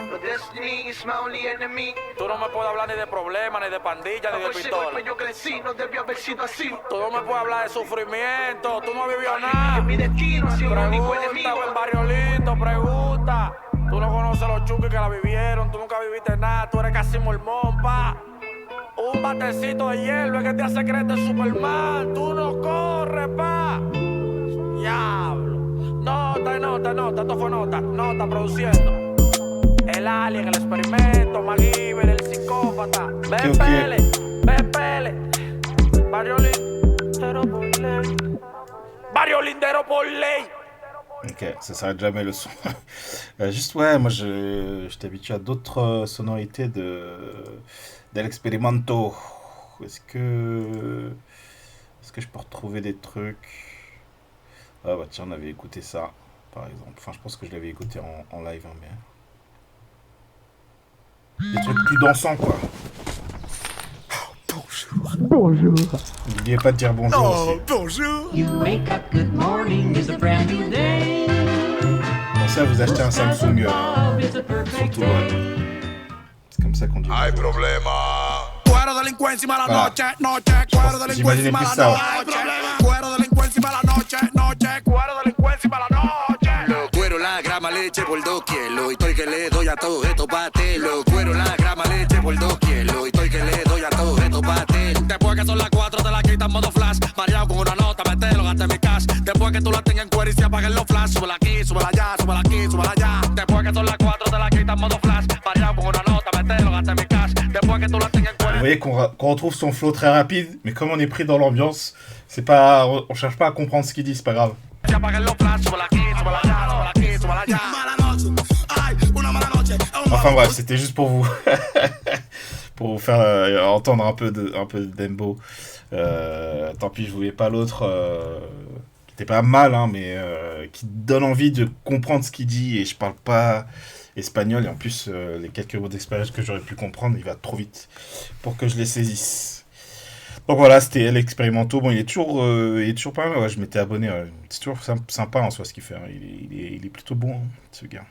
Tú no me puedes hablar ni de problemas, ni de pandillas, ni de pistola. Yo crecí, no debía haber sido así. Tú no me puedes hablar de sufrimiento, tú no has vivido nada. Mi destino ha sido un único enemigo. En Barrio Lindo, pregunta. Tú no conoces los chuques que la vivieron, tú nunca viviste nada, tú eres casi mormón, pa. Un batecito de hielo es que te hace creerte Superman, tú no corres, pa. Diablo. Nota, esto fue nota produciendo. El alien, el experimento, MacGyver, el psicópata. BPL, Barrio Lindero por ley. Barrio Lindero por ley. Ok, ça s'arrête jamais le son. Juste, ouais, moi j'étais habitué à d'autres sonorités de l'experimento. Est-ce que je peux retrouver des trucs? Ah bah tiens, on avait écouté ça, par exemple. Enfin, je pense que je l'avais écouté en live, hein, mais... Des trucs plus dansants, quoi. Bonjour. N'oubliez pas de dire bonjour aussi. Bonjour. Pensez à vous acheter un Samsung sur tout le monde. C'est comme ça qu'on dit. Hay problema. Cuero delincuencia mala noche, noche. Cuero delincuencia mala noche. Cuero delincuencia mala noche, noche. Cuero delincuencia mala noche. Lo cuero la grama leche por doquier. Lo estoy que le doy a todos estos patés. Lo cuero la grama leche por doquier. Lo estoy que le doy a todos estos patés. Después que son las 4 te la quitan modo flash. Mareado con una nota, metelo, gasté mi cash. Después que tú la tengas en cuero y se apaguen los flash. Súbela aquí, súbela allá, súbela aquí, súbela allá. Después que son las 4 te la quitan modo flash. Mareado con una nota, metelo, gasté mi cash. Después que tú la tengas en cuero. Vous voyez qu'on retrouve son flow très rapide, mais comme on est pris dans l'ambiance, c'est pas, on cherche pas à comprendre ce qu'il dit, c'est pas grave. Enfin bref, c'était juste pour vous pour vous faire entendre un peu de Dembo. Tant pis, je voulais pas l'autre qui était pas mal, hein, mais qui donne envie de comprendre ce qu'il dit. Et je parle pas espagnol, et en plus les quelques mots d'expérience que j'aurais pu comprendre, il va trop vite pour que je les saisisse. Donc voilà, c'était l'expérimento. Bon, il est toujours pas mal. Ouais, je m'étais abonné. Ouais. C'est toujours sympa en soi ce qu'il fait. Hein. Il est plutôt bon, hein, ce gars.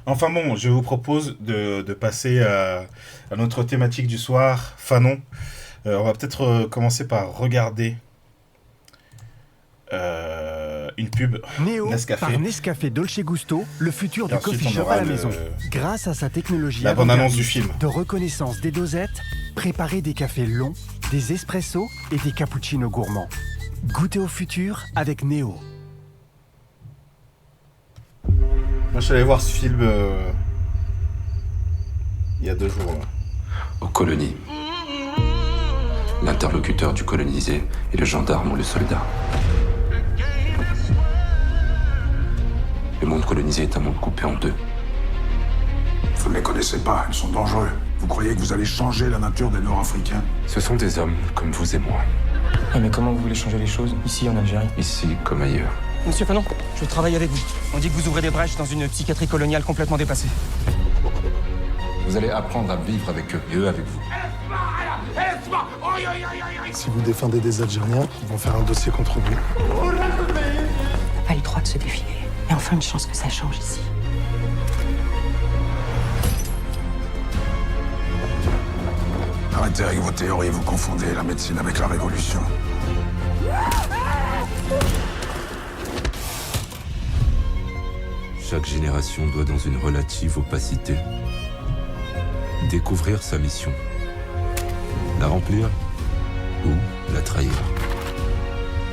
Enfin bon, je vous propose de passer à notre thématique du soir, Fanon. On va peut-être commencer par regarder une pub Néo Nescafé. Par Nescafé Dolce Gusto, le futur du coffee shop à la maison. Grâce à sa technologie la bande-annonce du film de reconnaissance des dosettes, préparez des cafés longs, des espressos et des cappuccinos gourmands. Goûtez au futur avec Néo. Moi, je suis allé voir ce film il y a 2 jours. Là. Aux colonies. L'interlocuteur du colonisé est le gendarme ou le soldat. Le monde colonisé est un monde coupé en deux. Vous ne les connaissez pas, ils sont dangereux. Vous croyez que vous allez changer la nature des Nord-Africains? Ce sont des hommes comme vous et moi. Ah mais comment vous voulez changer les choses, ici en Algérie? Ici comme ailleurs. Monsieur Fanon, je travaille avec vous. On dit que vous ouvrez des brèches dans une psychiatrie coloniale complètement dépassée. Vous allez apprendre à vivre avec eux et eux avec vous. Si vous défendez des Algériens, ils vont faire un dossier contre vous. On n'a pas le droit de se défiler. Et enfin une chance que ça change ici. Arrêtez avec vos théories, vous confondez la médecine avec la révolution. Chaque génération doit, dans une relative opacité, découvrir sa mission. La remplir ou la trahir.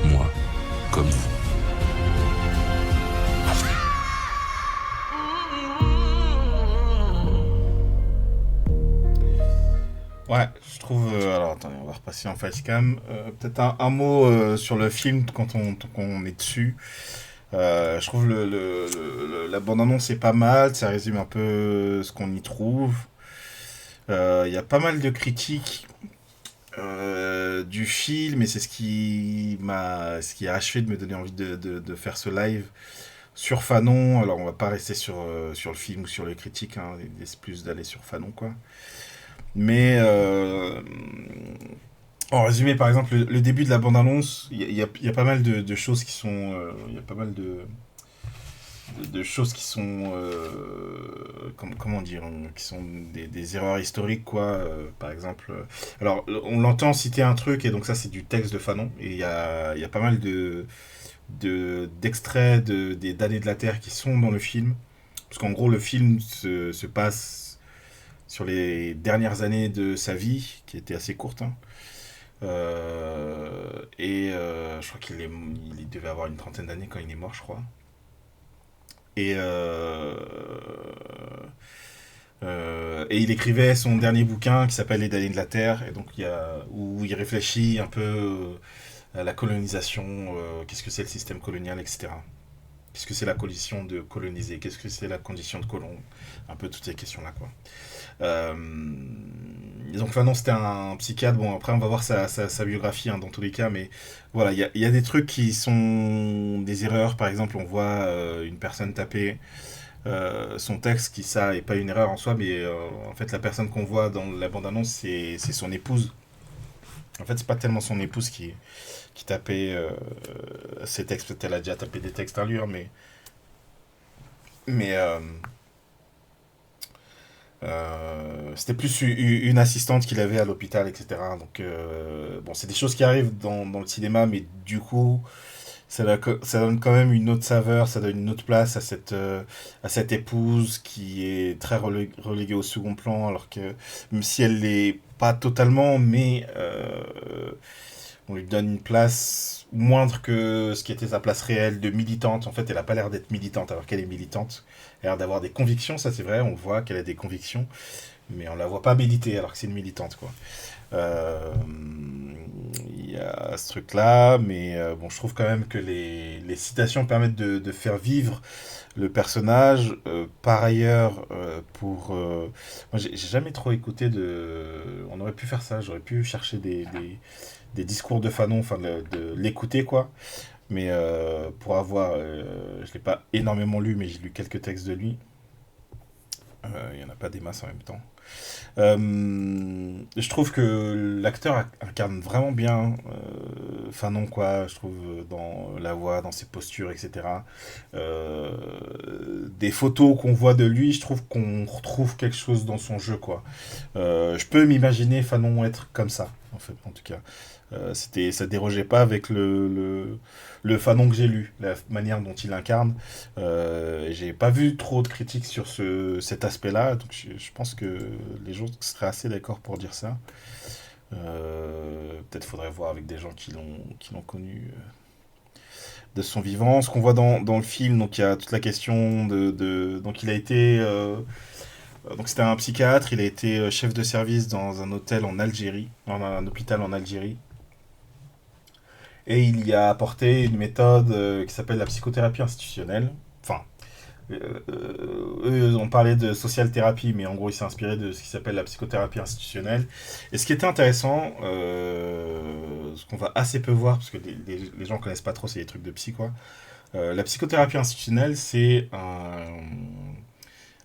Moi, comme vous. Ouais, je trouve... alors, attendez, on va repasser en facecam. Peut-être un mot sur le film quand on est dessus. Je trouve la bande-annonce est pas mal, ça résume un peu ce qu'on y trouve. Il y a pas mal de critiques du film, et c'est ce qui a achevé de me donner envie de faire ce live sur Fanon. Alors on va pas rester sur le film ou sur les critiques, hein, c'est plus d'aller sur Fanon, quoi. Mais en résumé, par exemple, le début de la bande-annonce, il y a pas mal de choses qui sont... Il y a pas mal de choses qui sont... comment dire, qui sont des erreurs historiques, quoi. Par exemple... alors, on l'entend citer un truc, et donc ça, c'est du texte de Fanon. Et il y a pas mal d'extraits d'Années de la Terre qui sont dans le film. Parce qu'en gros, le film se passe sur les dernières années de sa vie, qui était assez courte, hein. Je crois il devait avoir une trentaine d'années quand il est mort, je crois. Et il écrivait son dernier bouquin qui s'appelle Les Damnés de la Terre, et donc où il réfléchit un peu à la colonisation, qu'est-ce que c'est le système colonial, etc. Qu'est-ce que c'est la condition de coloniser, qu'est-ce que c'est la condition de colon, un peu toutes ces questions-là, quoi. Donc Fanon, c'était un psychiatre. Bon, après on va voir sa biographie, hein, dans tous les cas, mais voilà, il y a des trucs qui sont des erreurs. Par exemple, on voit une personne taper son texte, qui ça est pas une erreur en soi, mais en fait la personne qu'on voit dans la bande-annonce, c'est son épouse. En fait, c'est pas tellement son épouse qui tapait ses textes, peut-être elle a déjà tapé des textes à lui, mais c'était plus une assistante qu'il avait à l'hôpital, etc. Donc, bon, c'est des choses qui arrivent dans le cinéma, mais du coup, ça donne quand même une autre saveur, ça donne une autre place à cette épouse qui est très reléguée au second plan, alors que, même si elle l'est pas totalement, mais on lui donne une place moindre que ce qui était sa place réelle de militante. En fait, elle a pas l'air d'être militante, alors qu'elle est militante. Elle a l'air d'avoir des convictions, ça c'est vrai, on voit qu'elle a des convictions, mais on la voit pas militer alors que c'est une militante, quoi. Il y a ce truc-là, mais bon, je trouve quand même que les citations permettent de faire vivre le personnage. Par ailleurs, moi j'ai jamais trop écouté on aurait pu faire ça, j'aurais pu chercher des discours de Fanon, enfin de l'écouter, quoi. Mais pour avoir... je l'ai pas énormément lu, mais j'ai lu quelques textes de lui. Il n'y en a pas des masses en même temps. Je trouve que l'acteur incarne vraiment bien Fanon, quoi. Je trouve dans la voix, dans ses postures, etc. Des photos qu'on voit de lui, je trouve qu'on retrouve quelque chose dans son jeu, quoi. Je peux m'imaginer Fanon être comme ça, en fait, en tout cas. Ça dérogeait pas avec le Fanon que j'ai lu, la manière dont il incarne. J'ai pas vu trop de critiques sur cet aspect-là, donc je pense que les gens seraient assez d'accord pour dire ça. Peut-être faudrait voir avec des gens qui l'ont connu de son vivant. Ce qu'on voit dans le film, donc il y a toute la question donc il a été... donc c'était un psychiatre, il a été chef de service dans un hôtel en Algérie, dans un hôpital en Algérie. Et il y a apporté une méthode qui s'appelle la psychothérapie institutionnelle. Enfin, eux ont parlé de social thérapie, mais en gros, il s'est inspiré de ce qui s'appelle la psychothérapie institutionnelle. Et ce qui était intéressant, ce qu'on va assez peu voir, parce que les gens ne connaissent pas trop, c'est des trucs de psy, quoi. La psychothérapie institutionnelle, c'est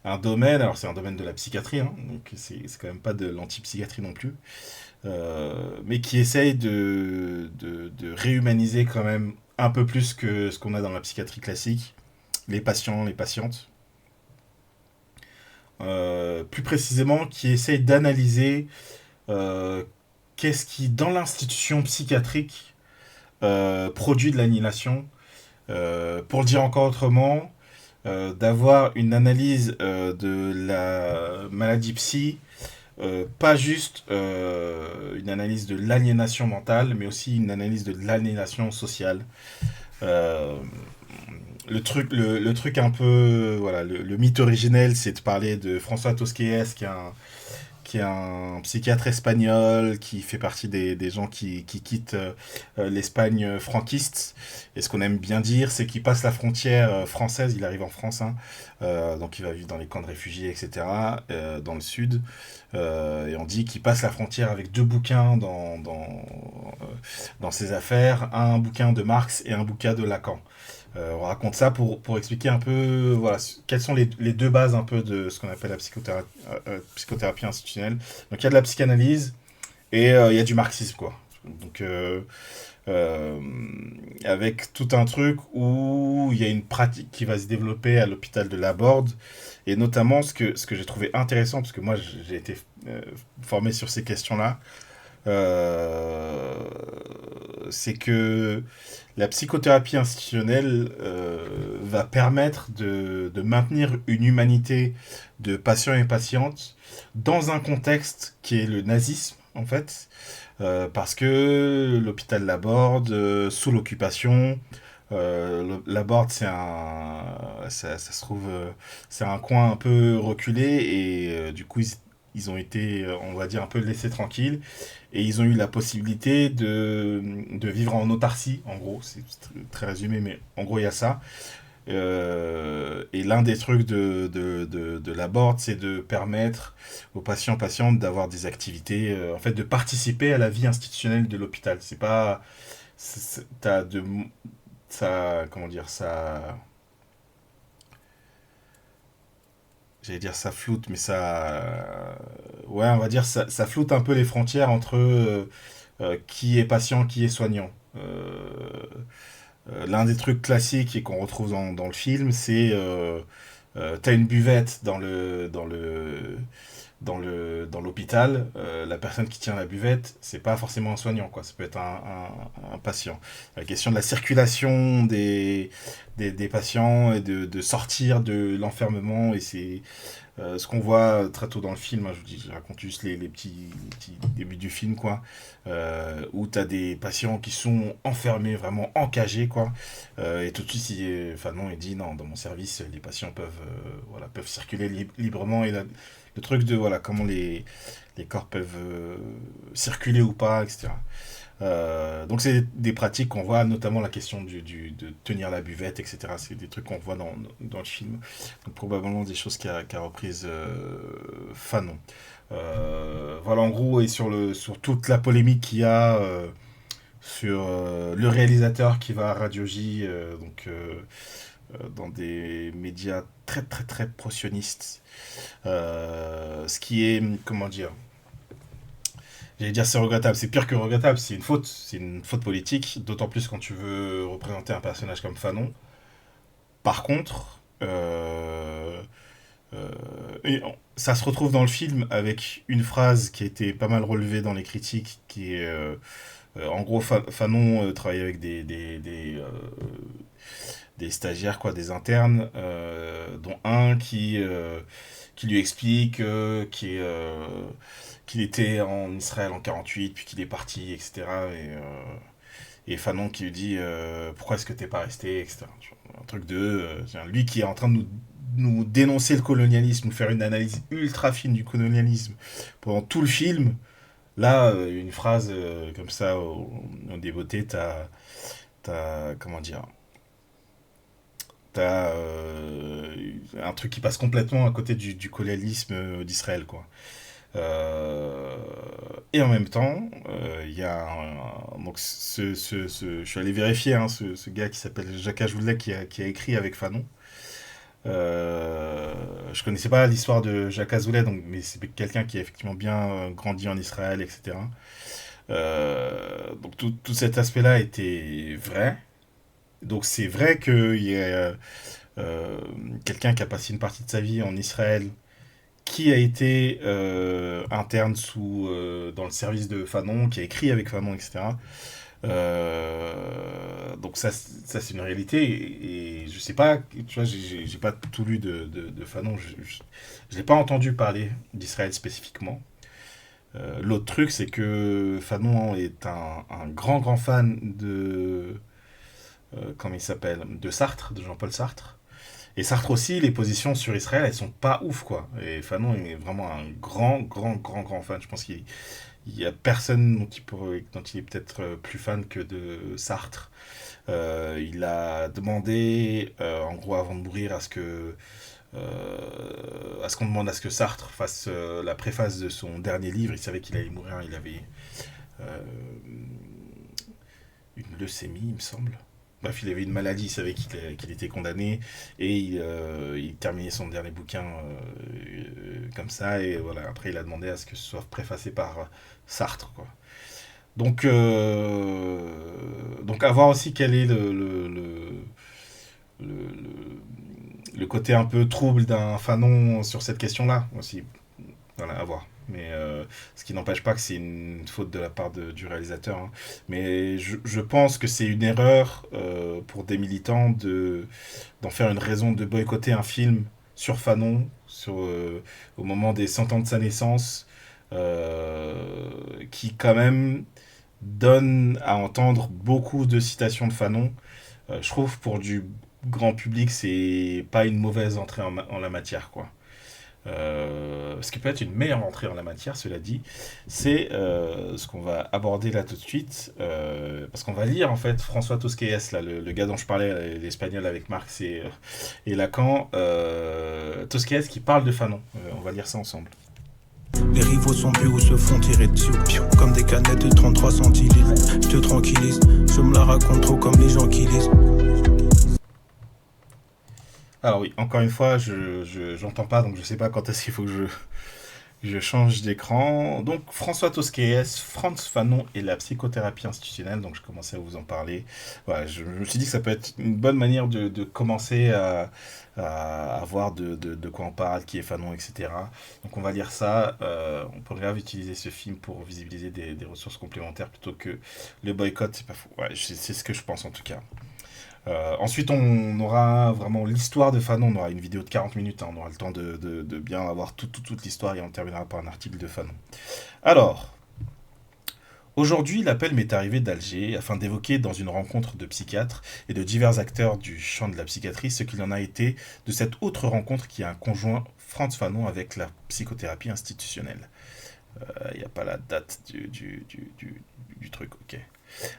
un domaine, alors c'est un domaine de la psychiatrie, hein, donc c'est quand même pas de l'antipsychiatrie non plus. Mais qui essaye de réhumaniser quand même un peu plus que ce qu'on a dans la psychiatrie classique, les patients, les patientes. Plus précisément, qui essaye d'analyser qu'est-ce qui, dans l'institution psychiatrique, produit de l'aliénation. Pour le dire encore autrement, d'avoir une analyse de la maladie psy, pas juste une analyse de l'aliénation mentale, mais aussi une analyse de l'aliénation sociale. Le truc un peu... Voilà, le mythe originel, c'est de parler de François Tosquelles, qui qui est un psychiatre espagnol qui fait partie des gens qui quittent l'Espagne franquiste. Et ce qu'on aime bien dire, c'est qu'il passe la frontière française, il arrive en France, hein, donc il va vivre dans les camps de réfugiés, etc., dans le sud. Et on dit qu'il passe la frontière avec 2 bouquins dans ses affaires, un bouquin de Marx et un bouquin de Lacan. On raconte ça pour expliquer un peu voilà, quelles sont les 2 bases un peu de ce qu'on appelle la psychothérapie institutionnelle. Donc il y a de la psychanalyse et il y a du marxisme, quoi. Donc avec tout un truc où il y a une pratique qui va se développer à l'hôpital de Laborde, et notamment ce que j'ai trouvé intéressant, parce que moi j'ai été formé sur ces questions-là, c'est que la psychothérapie institutionnelle va permettre de maintenir une humanité de patients et patientes dans un contexte qui est le nazisme, en fait, parce que l'hôpital Laborde, sous l'occupation, Laborde, ça se trouve, c'est un coin un peu reculé, et du coup, ils ont été, on va dire, un peu laissés tranquilles, et ils ont eu la possibilité de vivre en autarcie, en gros, c'est très résumé, mais en gros, il y a ça. Et l'un des trucs de Laborde, c'est de permettre aux patientes d'avoir des activités, en fait, de participer à la vie institutionnelle de l'hôpital. C'est pas... comment dire, ça... J'allais dire ça floute, mais ça... Ouais, on va dire ça floute un peu les frontières entre qui est patient, qui est soignant. L'un des trucs classiques et qu'on retrouve dans le film, c'est t'as une buvette dans l'hôpital, la personne qui tient la buvette, c'est pas forcément un soignant, quoi. Ça peut être un patient. La question de la circulation des patients et de sortir de l'enfermement, et c'est ce qu'on voit très tôt dans le film, hein, je raconte juste les petits débuts du film, quoi, où tu as des patients qui sont enfermés, vraiment encagés, quoi, et tout de suite, Fanon, il dit, non, dans mon service, les patients peuvent circuler librement, et le truc de voilà, comment les corps peuvent circuler ou pas, etc. Donc c'est des pratiques qu'on voit, notamment la question de tenir la buvette, etc. C'est des trucs qu'on voit dans le film. Donc probablement des choses qu'a reprise Fanon. Voilà, en gros, et sur toute la polémique qu'il y a sur le réalisateur qui va à Radio J, dans des médias très très très pro-sionistes. Ce qui est, comment dire, j'allais dire c'est regrettable, c'est pire que regrettable, c'est une faute politique, d'autant plus quand tu veux représenter un personnage comme Fanon. Par contre, ça se retrouve dans le film avec une phrase qui a été pas mal relevée dans les critiques, qui est en gros, Fanon travaillait avec des stagiaires, quoi, des internes, dont un qui lui explique qu'il était en Israël en 48, puis qu'il est parti, etc. Et Fanon qui lui dit pourquoi est-ce que t'es pas resté, etc. Un truc lui qui est en train de nous dénoncer le colonialisme, nous faire une analyse ultra fine du colonialisme pendant tout le film. Là, une phrase comme ça, au débeauté, comment dire, t'as un truc qui passe complètement à côté du colonialisme d'Israël, quoi. Et en même temps, il y a donc je suis allé vérifier, hein, ce gars qui s'appelle Jacques Ajoulet qui a écrit avec Fanon. Je connaissais pas l'histoire de Jacques Azoulay, mais c'est quelqu'un qui a effectivement bien grandi en Israël, etc. Donc tout cet aspect-là était vrai. Donc c'est vrai qu'il y a quelqu'un qui a passé une partie de sa vie en Israël, qui a été interne dans le service de Fanon, qui a écrit avec Fanon, etc. Donc ça c'est une réalité, et je sais pas, tu vois, j'ai pas tout lu de Fanon, je l'ai pas entendu parler d'Israël spécifiquement. L'autre truc, c'est que Fanon est un grand fan de comment il s'appelle, de Sartre, de Jean-Paul Sartre, Et Sartre aussi, les positions sur Israël, elles sont pas ouf, quoi. Et Fanon est vraiment un grand fan. Je pense qu'il y a personne dont il est peut-être plus fan que de Sartre. Il a demandé, en gros, avant de mourir, à ce qu'on demande à ce que Sartre fasse la préface de son dernier livre. Il savait qu'il allait mourir, il avait une leucémie, il me semble. Bref, il avait une maladie, il savait qu'il était condamné, et il terminait son dernier bouquin comme ça, et voilà, après il a demandé à ce que ce soit préfacé par Sartre, quoi. Donc à voir aussi quel est le côté un peu trouble d'un Fanon sur cette question-là aussi. Voilà, à voir. Mais ce qui n'empêche pas que c'est une faute de la part du réalisateur. Hein. Mais je pense que c'est une erreur pour des militants d'en faire une raison de boycotter un film sur Fanon au moment des 100 ans de sa naissance, qui quand même donne à entendre beaucoup de citations de Fanon. Je trouve pour du grand public, c'est pas une mauvaise entrée en la matière, quoi. Ce qui peut être une meilleure entrée en la matière, cela dit, c'est ce qu'on va aborder là tout de suite, parce qu'on va lire en fait François Tosquelles, là, le gars dont je parlais, l'espagnol avec Marx et Lacan, Tosquelles qui parle de Fanon. On va lire ça ensemble. Les rivaux sont plus ou se font tirer dessus, comme des canettes de 33 centilitres. Je te tranquillise, je me la raconte trop comme les gens qui lisent. Alors oui, encore une fois, j'entends pas, donc je sais pas quand est-ce qu'il faut que je change d'écran. Donc François Tosquelles, Frantz Fanon et la psychothérapie institutionnelle, donc je commençais à vous en parler. Voilà, je me suis dit que ça peut être une bonne manière de commencer à voir de quoi on parle, qui est Fanon, etc. Donc on va lire ça. On pourrait utiliser ce film pour visibiliser des ressources complémentaires plutôt que le boycott, c'est pas fou. Ouais, c'est ce que je pense en tout cas. Ensuite, on aura vraiment l'histoire de Fanon. On aura une vidéo de 40 minutes. Hein, on aura le temps de bien avoir toute l'histoire et on terminera par un article de Fanon. Alors, aujourd'hui, l'appel m'est arrivé d'Alger afin d'évoquer dans une rencontre de psychiatres et de divers acteurs du champ de la psychiatrie ce qu'il en a été de cette autre rencontre qui a un conjoint Frantz Fanon avec la psychothérapie institutionnelle. Il n'y a pas la date du truc, ok.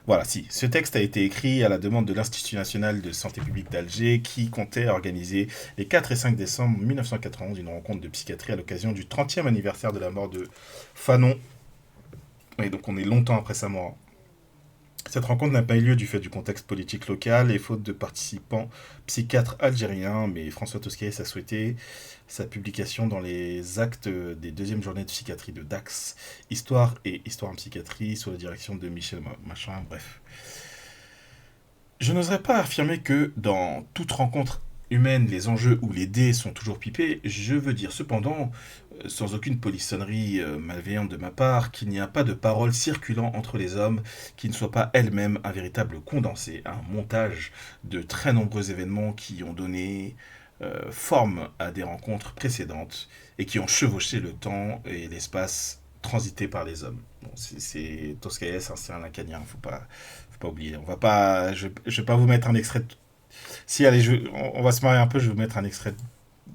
Voilà, si. Ce texte a été écrit à la demande de l'Institut national de santé publique d'Alger qui comptait organiser les 4 et 5 décembre 1991 une rencontre de psychiatrie à l'occasion du 30e anniversaire de la mort de Fanon. Et donc on est longtemps après sa mort. Cette rencontre n'a pas eu lieu du fait du contexte politique local et faute de participants psychiatres algériens, mais François Tosquelles a souhaité sa publication dans les actes des deuxièmes journées de psychiatrie de Dax, Histoire et Histoire en psychiatrie, sous la direction de Michel Machin, bref. Je n'oserais pas affirmer que dans toute rencontre humaine, les enjeux ou les dés sont toujours pipés, je veux dire cependant, sans aucune polissonnerie malveillante de ma part, qu'il n'y a pas de parole circulant entre les hommes qui ne soit pas elle-même un véritable condensé, un montage de très nombreux événements qui ont donné forme à des rencontres précédentes et qui ont chevauché le temps et l'espace transité par les hommes. Bon, c'est Tosquelles, c'est un lacanien, faut pas oublier. Je vais pas vous mettre un extrait de... Si, allez, on va se marier un peu, je vais vous mettre un extrait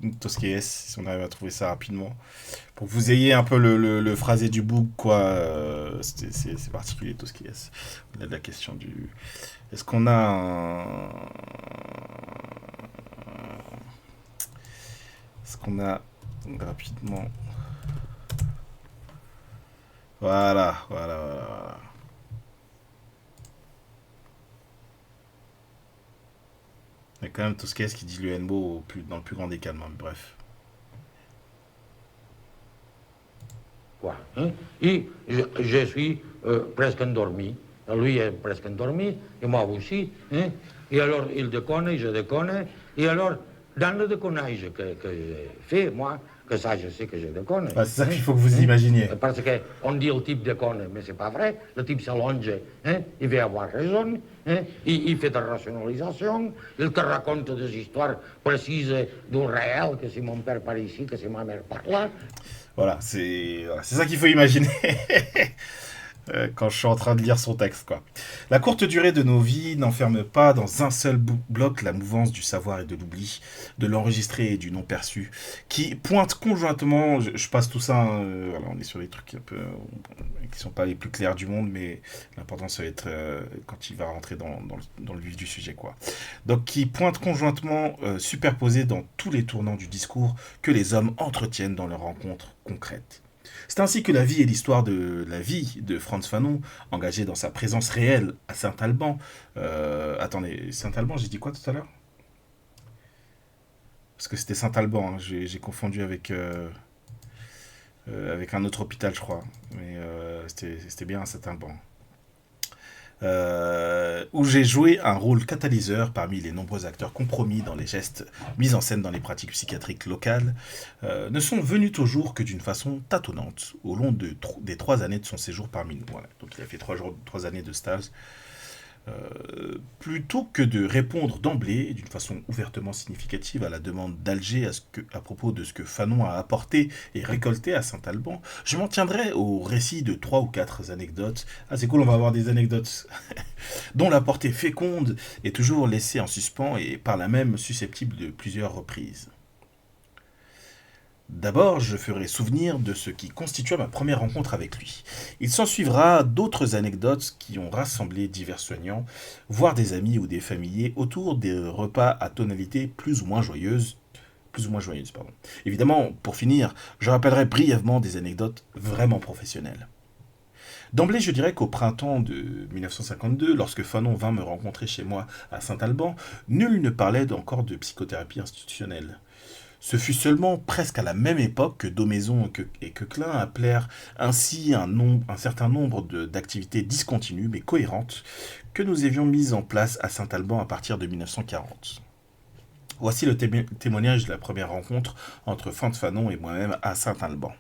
de Tosquelles, si on arrive à trouver ça rapidement, pour que vous ayez un peu le phrasé du bout, quoi. C'est particulier, Tosquelles. On a de la question du... Est-ce qu'on a rapidement... Voilà. Il y a quand même Tosquelles qui dit l'UNBO dans le plus grand des calmes, hein, bref. Quoi, hein? Et je suis presque endormi. Lui est presque endormi, et moi aussi. Hein? Et alors, il déconne, je déconne. Et alors, dans le déconnage que j'ai fait, moi, que ça, je sais que je déconne. Ah, c'est ça qu'il faut que vous imaginiez. Parce qu'on dit le type déconne, mais c'est pas vrai. Le type s'allonge, hein? Il veut avoir raison, hein? Il fait de la rationalisation, il te raconte des histoires précises du réel, que c'est mon père par ici, que c'est ma mère par là. Voilà, c'est ça qu'il faut imaginer. Quand je suis en train de lire son texte, quoi. La courte durée de nos vies n'enferme pas dans un seul bloc la mouvance du savoir et de l'oubli, de l'enregistré et du non perçu, qui pointent conjointement, je passe tout ça, voilà, on est sur des trucs un peu qui sont pas les plus clairs du monde, mais l'important ça va être quand il va rentrer dans le vif du sujet, quoi. Donc qui pointent conjointement, superposés dans tous les tournants du discours que les hommes entretiennent dans leurs rencontres concrètes. C'est ainsi que la vie et l'histoire de la vie de Frantz Fanon, engagé dans sa présence réelle à Saint-Alban. Attendez, Saint-Alban, j'ai dit quoi tout à l'heure? Parce que c'était Saint-Alban, hein, j'ai confondu avec un autre hôpital, je crois. Mais c'était bien à Saint-Alban. Où j'ai joué un rôle catalyseur parmi les nombreux acteurs compromis dans les gestes mis en scène dans les pratiques psychiatriques locales, ne sont venus au jour que d'une façon tâtonnante au long des 3 années de son séjour parmi nous. Voilà. Donc il a fait 3 années de stage. Plutôt que de répondre d'emblée d'une façon ouvertement significative à la demande d'Alger à propos de ce que Fanon a apporté et récolté à Saint-Alban, je m'en tiendrai au récit de 3 ou 4 anecdotes. Ah, c'est cool, on va avoir des anecdotes dont la portée féconde est toujours laissée en suspens et par là même susceptible de plusieurs reprises. D'abord, je ferai souvenir de ce qui constitua ma première rencontre avec lui. Il s'ensuivra d'autres anecdotes qui ont rassemblé divers soignants, voire des amis ou des familiers, autour des repas à tonalité plus ou moins joyeuse. Évidemment, pour finir, je rappellerai brièvement des anecdotes vraiment professionnelles. D'emblée, je dirais qu'au printemps de 1952, lorsque Fanon vint me rencontrer chez moi à Saint-Alban, nul ne parlait encore de psychothérapie institutionnelle. Ce fut seulement presque à la même époque que Daumaison et Coquelin appelèrent ainsi un certain nombre d'activités discontinues mais cohérentes que nous avions mises en place à Saint-Alban à partir de 1940. Voici le témoignage de la première rencontre entre Frantz Fanon et moi-même à Saint-Alban.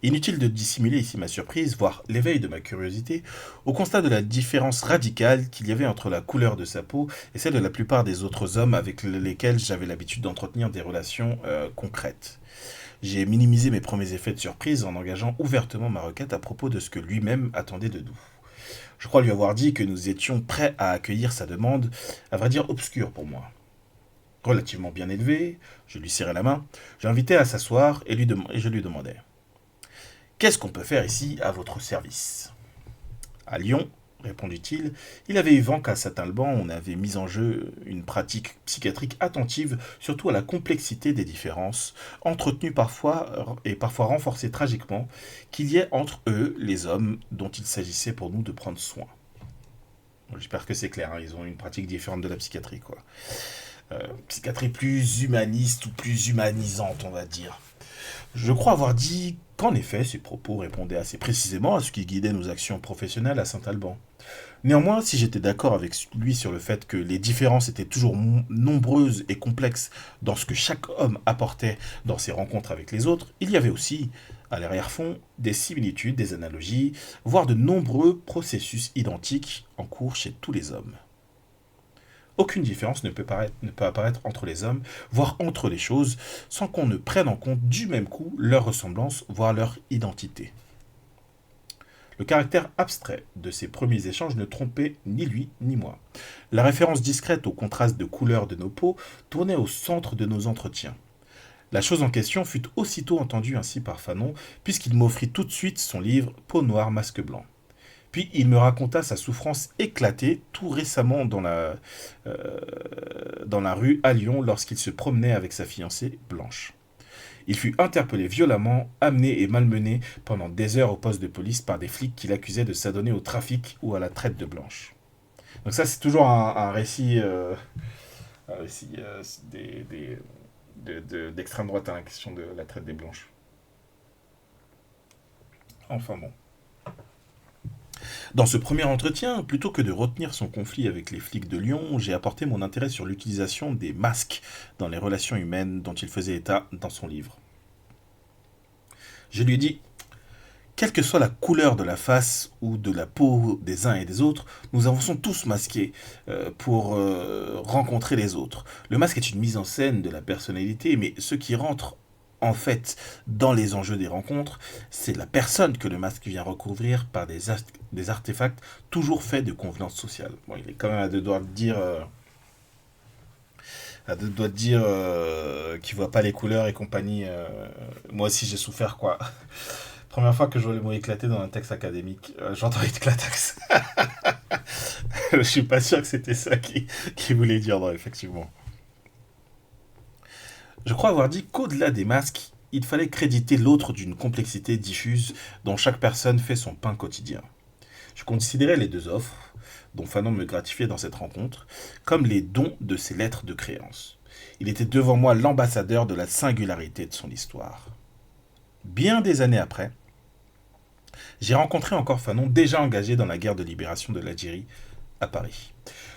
Inutile de dissimuler ici ma surprise, voire l'éveil de ma curiosité, au constat de la différence radicale qu'il y avait entre la couleur de sa peau et celle de la plupart des autres hommes avec lesquels j'avais l'habitude d'entretenir des relations concrètes. J'ai minimisé mes premiers effets de surprise en engageant ouvertement ma requête à propos de ce que lui-même attendait de nous. Je crois lui avoir dit que nous étions prêts à accueillir sa demande, à vrai dire obscure pour moi. Relativement bien élevé, je lui serrai la main, j'invitais à s'asseoir et je lui demandais: qu'est-ce qu'on peut faire ici à votre service? À Lyon, répondit-il, il avait eu vent qu'à Saint-Alban, on avait mis en jeu une pratique psychiatrique attentive, surtout à la complexité des différences, entretenues parfois et parfois renforcées tragiquement, qu'il y ait entre eux, les hommes, dont il s'agissait pour nous de prendre soin. J'espère que c'est clair, hein, ils ont une pratique différente de la psychiatrie, quoi. Psychiatrie plus humaniste ou plus humanisante, on va dire. Je crois avoir dit qu'en effet, ces propos répondaient assez précisément à ce qui guidait nos actions professionnelles à Saint-Alban. Néanmoins, si j'étais d'accord avec lui sur le fait que les différences étaient toujours nombreuses et complexes dans ce que chaque homme apportait dans ses rencontres avec les autres, il y avait aussi, à l'arrière-fond, des similitudes, des analogies, voire de nombreux processus identiques en cours chez tous les hommes. Aucune différence ne peut apparaître entre les hommes, voire entre les choses, sans qu'on ne prenne en compte du même coup leur ressemblance, voire leur identité. Le caractère abstrait de ces premiers échanges ne trompait ni lui ni moi. La référence discrète au contraste de couleur de nos peaux tournait au centre de nos entretiens. La chose en question fut aussitôt entendue ainsi par Fanon, puisqu'il m'offrit tout de suite son livre « Peau noire, masque blanc ». Puis il me raconta sa souffrance éclatée tout récemment dans la rue à Lyon lorsqu'il se promenait avec sa fiancée Blanche. Il fut interpellé violemment, amené et malmené pendant des heures au poste de police par des flics qui l'accusaient de s'adonner au trafic ou à la traite de Blanche. Donc ça c'est toujours un récit, d'extrême droite, hein, la question de la traite des Blanches. Enfin bon. Dans ce premier entretien, plutôt que de retenir son conflit avec les flics de Lyon, j'ai apporté mon intérêt sur l'utilisation des masques dans les relations humaines dont il faisait état dans son livre. Je lui ai dit: quelle que soit la couleur de la face ou de la peau des uns et des autres, nous avançons tous masqués pour rencontrer les autres. Le masque est une mise en scène de la personnalité, mais ce qui rentre En fait, dans les enjeux des rencontres, c'est la personne que le masque vient recouvrir par des artefacts toujours faits de convenance sociale. Bon, il est quand même à deux doigts de dire... qu'il voit pas les couleurs et compagnie. Moi aussi, j'ai souffert, quoi. Première fois que je vois le mot éclater dans un texte académique, j'entends éclatax. Je suis pas sûr que c'était ça qu'il voulait dire, non, effectivement. Je crois avoir dit qu'au-delà des masques, il fallait créditer l'autre d'une complexité diffuse dont chaque personne fait son pain quotidien. Je considérais les deux offres, dont Fanon me gratifiait dans cette rencontre, comme les dons de ses lettres de créance. Il était devant moi l'ambassadeur de la singularité de son histoire. Bien des années après, j'ai rencontré encore Fanon, déjà engagé dans la guerre de libération de l'Algérie à Paris.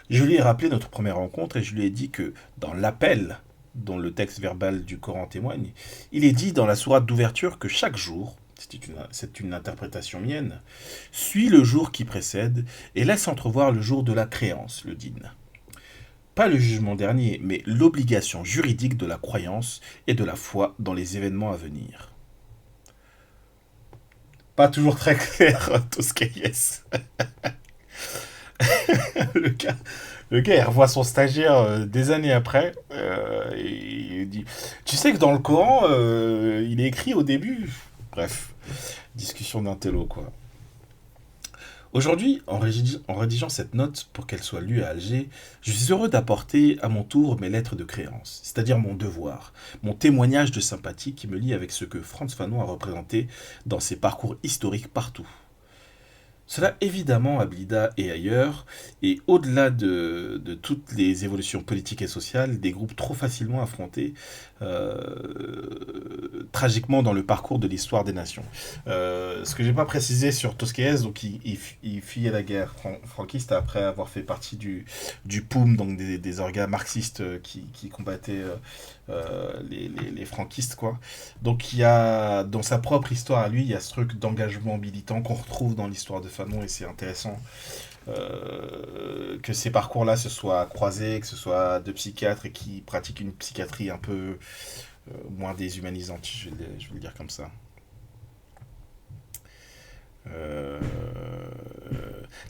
Je lui ai rappelé notre première rencontre et je lui ai dit que dans l'appel, dont le texte verbal du Coran témoigne, il est dit dans la sourate d'ouverture que chaque jour, c'est une interprétation mienne, suit le jour qui précède et laisse entrevoir le jour de la créance, le dîn. Pas le jugement dernier, mais l'obligation juridique de la croyance et de la foi dans les événements à venir. Pas toujours très clair, Toscaïès. Le gars, il revoit son stagiaire des années après, et il dit « Tu sais que dans le Coran, il est écrit au début ?» Bref, discussion d'intello, quoi. Aujourd'hui, en rédigeant cette note pour qu'elle soit lue à Alger, je suis heureux d'apporter à mon tour mes lettres de créance, c'est-à-dire mon devoir, mon témoignage de sympathie qui me lie avec ce que Frantz Fanon a représenté dans ses parcours historiques partout. Cela évidemment à Blida et ailleurs, et au-delà de toutes les évolutions politiques et sociales, des groupes trop facilement affrontés tragiquement dans le parcours de l'histoire des nations. Ce que j'ai pas précisé sur Toscaïès, donc il fuyait la guerre franquiste après avoir fait partie du POUM, donc des organes marxistes qui combattaient les franquistes, quoi. Donc il y a, dans sa propre histoire à lui, il y a ce truc d'engagement militant qu'on retrouve dans l'histoire de Fanon, et c'est intéressant que ces parcours-là se soient croisés, que ce soit deux psychiatres et qui pratiquent une psychiatrie un peu moins déshumanisante, je vais le dire comme ça.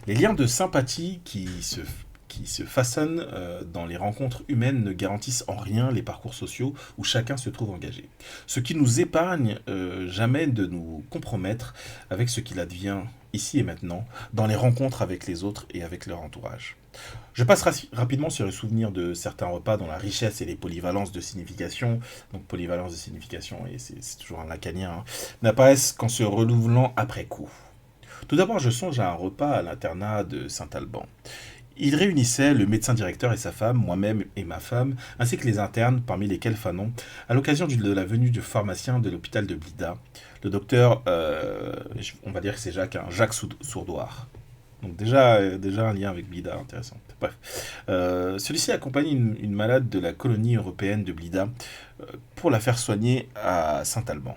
Les liens de sympathie qui se façonnent dans les rencontres humaines ne garantissent en rien les parcours sociaux où chacun se trouve engagé. Ce qui nous épargne jamais de nous compromettre avec ce qu'il advient ici et maintenant dans les rencontres avec les autres et avec leur entourage. Je passe rapidement sur le souvenir de certains repas dont la richesse et les polyvalences de signification, donc polyvalence de signification, et c'est toujours un lacanien, hein, n'apparaissent qu'en se renouvelant après coup. Tout d'abord, je songe à un repas à l'internat de Saint-Alban. Il réunissait le médecin directeur et sa femme, moi-même et ma femme, ainsi que les internes, parmi lesquels Fanon, à l'occasion de la venue du pharmacien de l'hôpital de Blida, le docteur, on va dire que c'est Jacques Sourdoire. Donc déjà un lien avec Blida, intéressant. Bref, celui-ci accompagne une malade de la colonie européenne de Blida pour la faire soigner à Saint-Alban.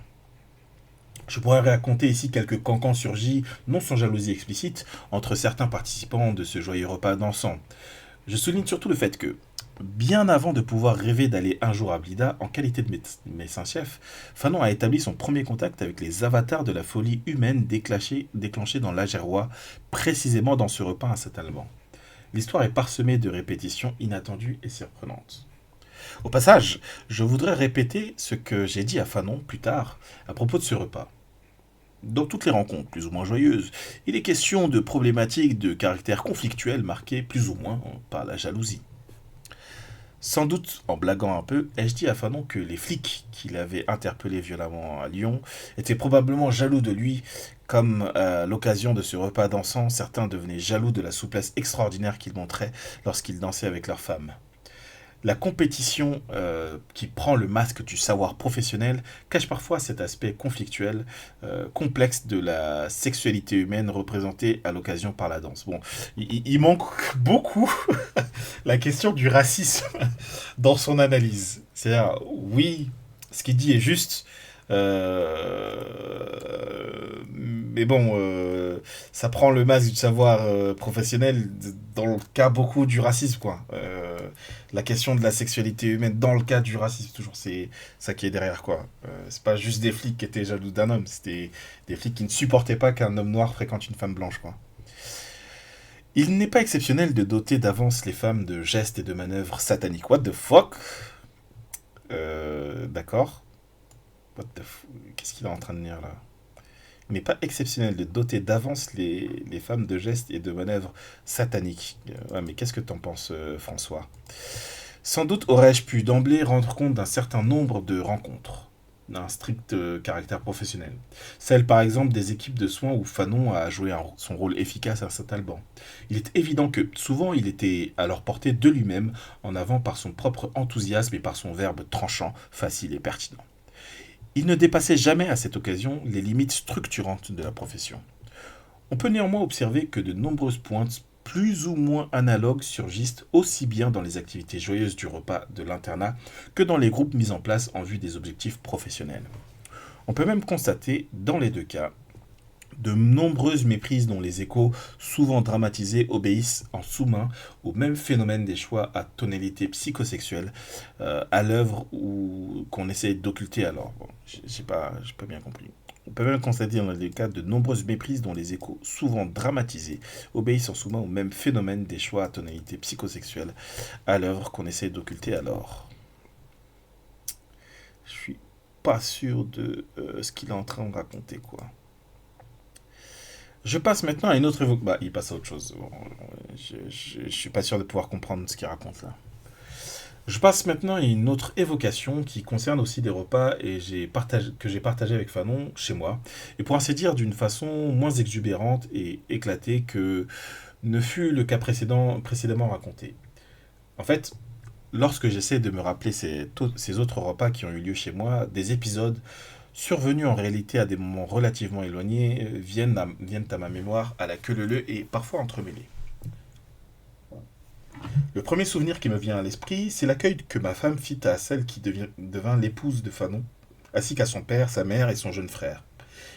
Je pourrais raconter ici quelques cancans surgis, non sans jalousie explicite, entre certains participants de ce joyeux repas dansant. Je souligne surtout le fait que, bien avant de pouvoir rêver d'aller un jour à Blida, en qualité de médecin-chef, Fanon a établi son premier contact avec les avatars de la folie humaine déclenchée dans l'Algérois, précisément dans ce repas à Saint-Alban. L'histoire est parsemée de répétitions inattendues et surprenantes. Au passage, je voudrais répéter ce que j'ai dit à Fanon plus tard à propos de ce repas. Dans toutes les rencontres, plus ou moins joyeuses, il est question de problématiques de caractère conflictuel marquées plus ou moins par la jalousie. Sans doute, en blaguant un peu, ai-je dit à Fanon que les flics qui l'avaient interpellé violemment à Lyon étaient probablement jaloux de lui, comme à l'occasion de ce repas dansant, certains devenaient jaloux de la souplesse extraordinaire qu'il montrait lorsqu'il dansait avec leurs femmes. La compétition qui prend le masque du savoir professionnel cache parfois cet aspect conflictuel, complexe de la sexualité humaine représentée à l'occasion par la danse. Bon, il manque beaucoup la question du racisme dans son analyse. C'est-à-dire, oui, ce qu'il dit est juste, Mais bon, ça prend le masque du savoir professionnel dans le cas beaucoup du racisme, quoi. La question de la sexualité humaine dans le cas du racisme, toujours, c'est ça qui est derrière, quoi. C'est pas juste des flics qui étaient jaloux d'un homme, c'était des flics qui ne supportaient pas qu'un homme noir fréquente une femme blanche, quoi. Il n'est pas exceptionnel de doter d'avance les femmes de gestes et de manœuvres sataniques. What the fuck? D'accord. Qu'est-ce qu'il est en train de dire là? Il n'est pas exceptionnel de doter d'avance les femmes de gestes et de manœuvres sataniques. Ouais, mais qu'est-ce que t'en penses, François? Sans doute aurais-je pu d'emblée rendre compte d'un certain nombre de rencontres, d'un strict caractère professionnel. Celle par exemple des équipes de soins où Fanon a joué son rôle efficace à Saint-Alban. Il est évident que souvent il était à leur portée de lui-même, en avant par son propre enthousiasme et par son verbe tranchant, facile et pertinent. Il ne dépassait jamais à cette occasion les limites structurantes de la profession. On peut néanmoins observer que de nombreuses pointes plus ou moins analogues surgissent aussi bien dans les activités joyeuses du repas de l'internat que dans les groupes mis en place en vue des objectifs professionnels. On peut même constater, dans les deux cas, de nombreuses méprises dont les échos, souvent dramatisés, obéissent en sous-main au même phénomène des choix à tonalité psychosexuelle à l'œuvre ou qu'on essaie d'occulter alors. Bon, j'ai pas bien compris. On peut même constater dans les cas de nombreuses méprises dont les échos, souvent dramatisés, obéissent en sous-main au même phénomène des choix à tonalité psychosexuelle à l'œuvre qu'on essaie d'occulter alors. Je suis pas sûr de ce qu'il est en train de raconter, quoi. Je passe maintenant à une autre évocation. Bah, il passe à autre chose. Bon, je suis pas sûr de pouvoir comprendre ce qu'il raconte là. Je passe maintenant à une autre évocation qui concerne aussi des repas que j'ai partagé avec Fanon chez moi, et pour ainsi dire d'une façon moins exubérante et éclatée que ne fut le cas précédemment raconté. En fait, lorsque j'essaie de me rappeler ces autres repas qui ont eu lieu chez moi, des épisodes survenus en réalité à des moments relativement éloignés viennent à ma mémoire à la queue leu-leu et parfois entremêlés. Le premier souvenir qui me vient à l'esprit, c'est l'accueil que ma femme fit à celle qui devint l'épouse de Fanon, ainsi qu'à son père, sa mère et son jeune frère.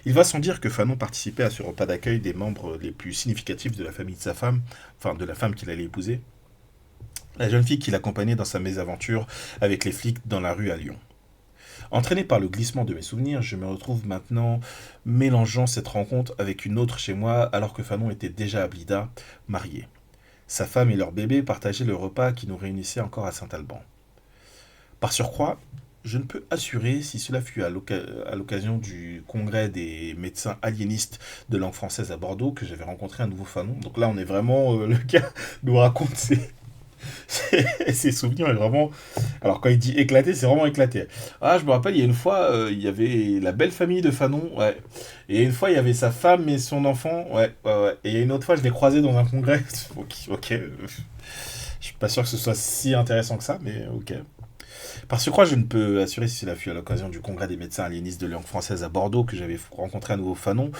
Il va sans dire que Fanon participait à ce repas d'accueil des membres les plus significatifs de la famille de sa femme, enfin de la femme qu'il allait épouser, la jeune fille qui l'accompagnait dans sa mésaventure avec les flics dans la rue à Lyon. Entraîné par le glissement de mes souvenirs, je me retrouve maintenant mélangeant cette rencontre avec une autre chez moi alors que Fanon était déjà à Blida, marié. Sa femme et leur bébé partageaient le repas qui nous réunissait encore à Saint-Alban. Par surcroît, je ne peux assurer si cela fut à l'occasion du congrès des médecins aliénistes de langue française à Bordeaux que j'avais rencontré un nouveau Fanon. Donc là, on est vraiment... le gars nous raconte ses souvenirs est vraiment... Alors quand il dit éclaté, c'est vraiment éclaté. Ah, je me rappelle, il y a une fois, il y avait la belle famille de Fanon, ouais. Et une fois, il y avait sa femme et son enfant, ouais. Et il y a une autre fois, je l'ai croisé dans un congrès. Ok. Je suis pas sûr que ce soit si intéressant que ça, mais ok. Par surcroît, je ne peux assurer si cela fut à l'occasion du congrès des médecins aliénistes de langue française à Bordeaux que j'avais rencontré un nouveau Fanon,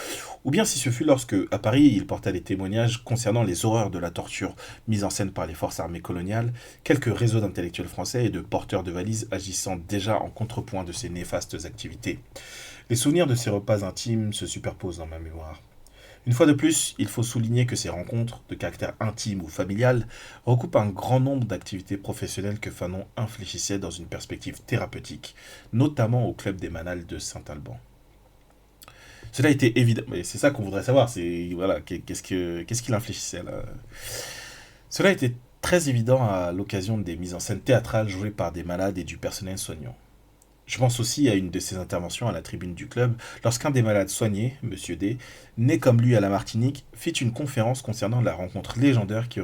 ou bien si ce fut lorsque, à Paris, il portait des témoignages concernant les horreurs de la torture mise en scène par les forces armées coloniales, quelques réseaux d'intellectuels français et de porteurs de valises agissant déjà en contrepoint de ces néfastes activités. Les souvenirs de ces repas intimes se superposent dans ma mémoire. Une fois de plus, il faut souligner que ces rencontres, de caractère intime ou familial, recoupent un grand nombre d'activités professionnelles que Fanon infléchissait dans une perspective thérapeutique, notamment au Club des Manals de Saint-Alban. Cela était évident, mais c'est ça qu'on voudrait savoir, c'est voilà, qu'est-ce qu'il infléchissait là. Cela était très évident à l'occasion des mises en scène théâtrales jouées par des malades et du personnel soignant. Je pense aussi à une de ses interventions à la tribune du club, lorsqu'un des malades soignés, M. D, né comme lui à la Martinique, fit une conférence concernant la rencontre légendaire qui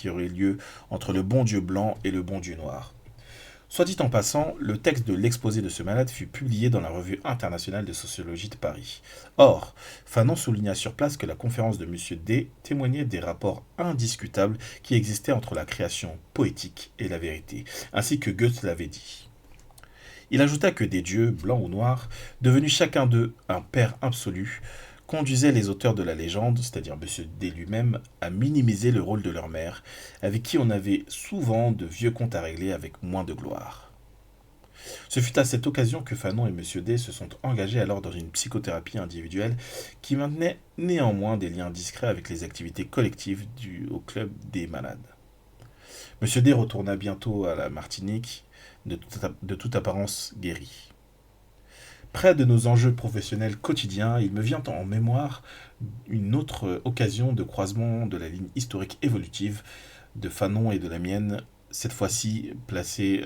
aurait lieu entre le bon Dieu blanc et le bon Dieu noir. Soit dit en passant, le texte de l'exposé de ce malade fut publié dans la Revue internationale de sociologie de Paris. Or, Fanon souligna sur place que la conférence de M. D témoignait des rapports indiscutables qui existaient entre la création poétique et la vérité, ainsi que Goethe l'avait dit. Il ajouta que des dieux, blancs ou noirs, devenus chacun d'eux un père absolu, conduisaient les auteurs de la légende, c'est-à-dire M. D lui-même, à minimiser le rôle de leur mère, avec qui on avait souvent de vieux comptes à régler avec moins de gloire. Ce fut à cette occasion que Fanon et M. D se sont engagés alors dans une psychothérapie individuelle qui maintenait néanmoins des liens discrets avec les activités collectives au club des malades. M. D retourna bientôt à la Martinique, de toute apparence guéri. Près de nos enjeux professionnels quotidiens, il me vient en mémoire une autre occasion de croisement de la ligne historique évolutive de Fanon et de la mienne, cette fois-ci placée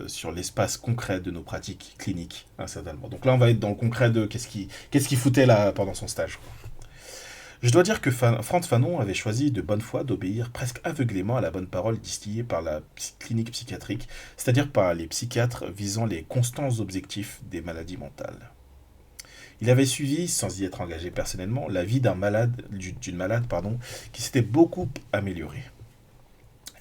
sur l'espace concret de nos pratiques cliniques, certainement. Donc là, on va être dans le concret de qu'est-ce qu'il foutait là pendant son stage, quoi. Je dois dire que Frantz Fanon avait choisi de bonne foi d'obéir presque aveuglément à la bonne parole distillée par la clinique psychiatrique, c'est-à-dire par les psychiatres visant les constants objectifs des maladies mentales. Il avait suivi, sans y être engagé personnellement, la vie d'une malade, qui s'était beaucoup améliorée.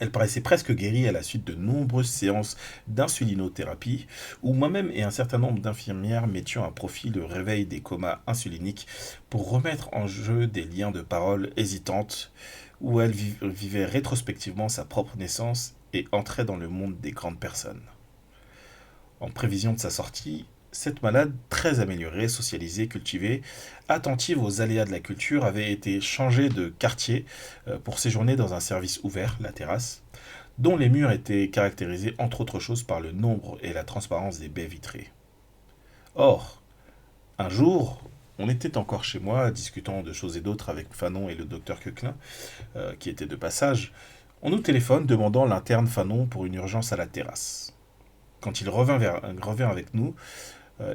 Elle paraissait presque guérie à la suite de nombreuses séances d'insulinothérapie, où moi-même et un certain nombre d'infirmières mettions à profit le réveil des comas insuliniques pour remettre en jeu des liens de parole hésitantes, où elle vivait rétrospectivement sa propre naissance et entrait dans le monde des grandes personnes. En prévision de sa sortie, cette malade, très améliorée, socialisée, cultivée, attentive aux aléas de la culture, avait été changée de quartier pour séjourner dans un service ouvert, la terrasse, dont les murs étaient caractérisés entre autres choses par le nombre et la transparence des baies vitrées. Or, un jour, on était encore chez moi, discutant de choses et d'autres avec Fanon et le docteur Coquelin, qui étaient de passage. On nous téléphone demandant l'interne Fanon pour une urgence à la terrasse. Quand il revint avec nous,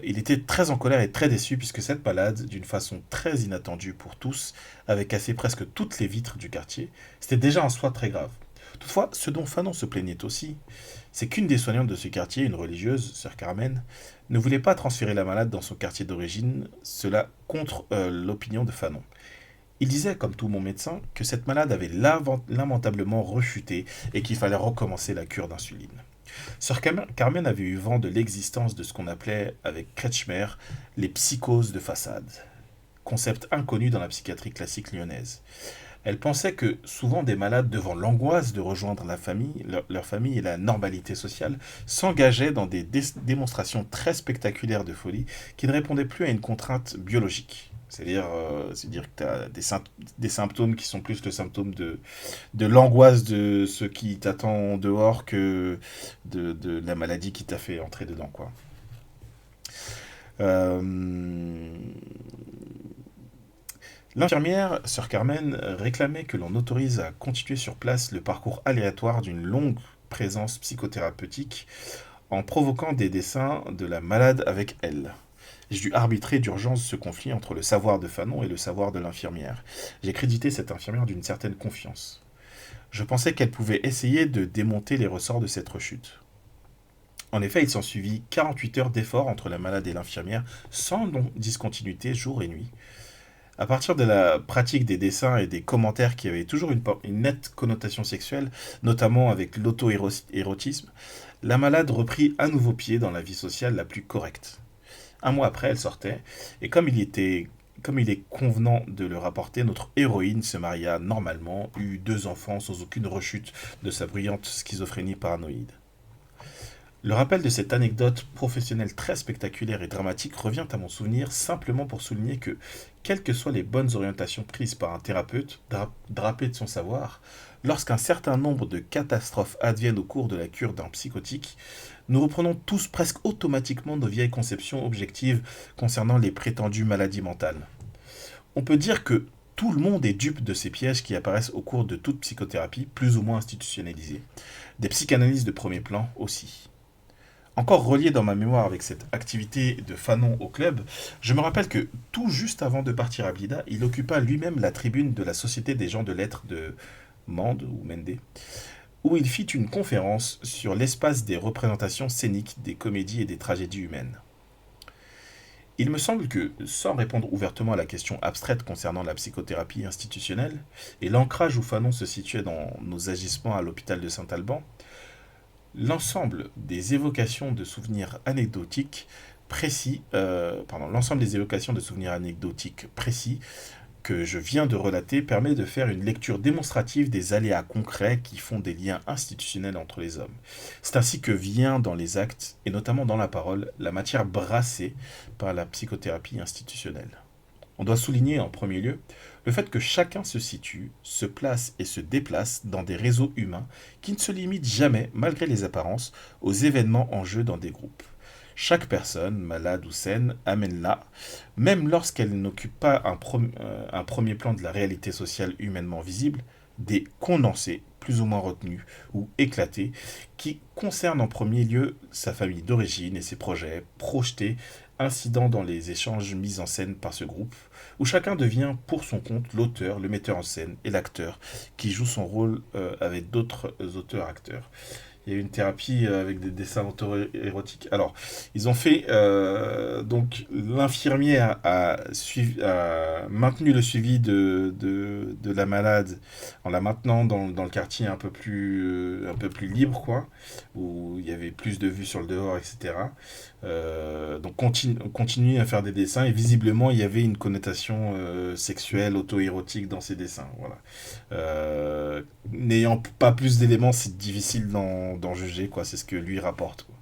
il était très en colère et très déçu puisque cette malade, d'une façon très inattendue pour tous, avait cassé presque toutes les vitres du quartier. C'était déjà en soi très grave. Toutefois, ce dont Fanon se plaignait aussi, c'est qu'une des soignantes de ce quartier, une religieuse, sœur Carmen, ne voulait pas transférer la malade dans son quartier d'origine, cela contre l'opinion de Fanon. Il disait, comme tout mon médecin, que cette malade avait lamentablement rechuté et qu'il fallait recommencer la cure d'insuline. Sœur Carmen avait eu vent de l'existence de ce qu'on appelait, avec Kretschmer, les psychoses de façade, concept inconnu dans la psychiatrie classique lyonnaise. Elle pensait que souvent des malades, devant l'angoisse de rejoindre leur famille et la normalité sociale, s'engageaient dans des démonstrations très spectaculaires de folie qui ne répondaient plus à une contrainte biologique. C'est-à-dire que tu as des symptômes qui sont plus le symptôme de l'angoisse de ce qui t'attend dehors que de la maladie qui t'a fait entrer dedans, quoi. L'infirmière, sœur Carmen, réclamait que l'on autorise à continuer sur place le parcours aléatoire d'une longue présence psychothérapeutique en provoquant des dessins de la malade avec elle. J'ai dû arbitrer d'urgence ce conflit entre le savoir de Fanon et le savoir de l'infirmière. J'ai crédité cette infirmière d'une certaine confiance. Je pensais qu'elle pouvait essayer de démonter les ressorts de cette rechute. En effet, il s'ensuivit 48 heures d'efforts entre la malade et l'infirmière, sans discontinuité jour et nuit. À partir de la pratique des dessins et des commentaires qui avaient toujours une nette connotation sexuelle, notamment avec l'auto-érotisme, la malade reprit à nouveau pied dans la vie sociale la plus correcte. Un mois après, elle sortait, et comme il est convenant de le rapporter, notre héroïne se maria normalement, eut 2 enfants sans aucune rechute de sa bruyante schizophrénie paranoïde. Le rappel de cette anecdote professionnelle très spectaculaire et dramatique revient à mon souvenir simplement pour souligner que, quelles que soient les bonnes orientations prises par un thérapeute, drapé de son savoir, lorsqu'un certain nombre de catastrophes adviennent au cours de la cure d'un psychotique, nous reprenons tous presque automatiquement nos vieilles conceptions objectives concernant les prétendues maladies mentales. On peut dire que tout le monde est dupe de ces pièges qui apparaissent au cours de toute psychothérapie, plus ou moins institutionnalisée. Des psychanalystes de premier plan aussi. Encore relié dans ma mémoire avec cette activité de Fanon au club, je me rappelle que tout juste avant de partir à Blida, il occupa lui-même la tribune de la Société des gens de lettres de Mende, où il fit une conférence sur l'espace des représentations scéniques des comédies et des tragédies humaines. Il me semble que, sans répondre ouvertement à la question abstraite concernant la psychothérapie institutionnelle et l'ancrage où Fanon se situait dans nos agissements à l'hôpital de Saint-Alban, l'ensemble des évocations de souvenirs anecdotiques précis que je viens de relater permet de faire une lecture démonstrative des aléas concrets qui font des liens institutionnels entre les hommes. C'est ainsi que vient dans les actes, et notamment dans la parole, la matière brassée par la psychothérapie institutionnelle. On doit souligner en premier lieu le fait que chacun se situe, se place et se déplace dans des réseaux humains qui ne se limitent jamais, malgré les apparences, aux événements en jeu dans des groupes. Chaque personne, malade ou saine, amène là, même lorsqu'elle n'occupe pas un premier plan de la réalité sociale humainement visible, des condensés, plus ou moins retenus ou éclatés, qui concernent en premier lieu sa famille d'origine et ses projets, projetés, incidents dans les échanges mis en scène par ce groupe, où chacun devient pour son compte l'auteur, le metteur en scène et l'acteur, qui joue son rôle avec d'autres auteurs-acteurs. Il y a une thérapie avec des dessins auto-érotiques. Alors, ils ont fait... donc, l'infirmier a maintenu le suivi de la malade en la maintenant dans le quartier un peu plus libre, quoi, où il y avait plus de vues sur le dehors, etc. Donc, continue à faire des dessins. Et visiblement, il y avait une connotation sexuelle, auto-érotique dans ces dessins. Voilà. N'ayant pas plus d'éléments, c'est difficile d'en juger, quoi. C'est ce que lui rapporte, quoi.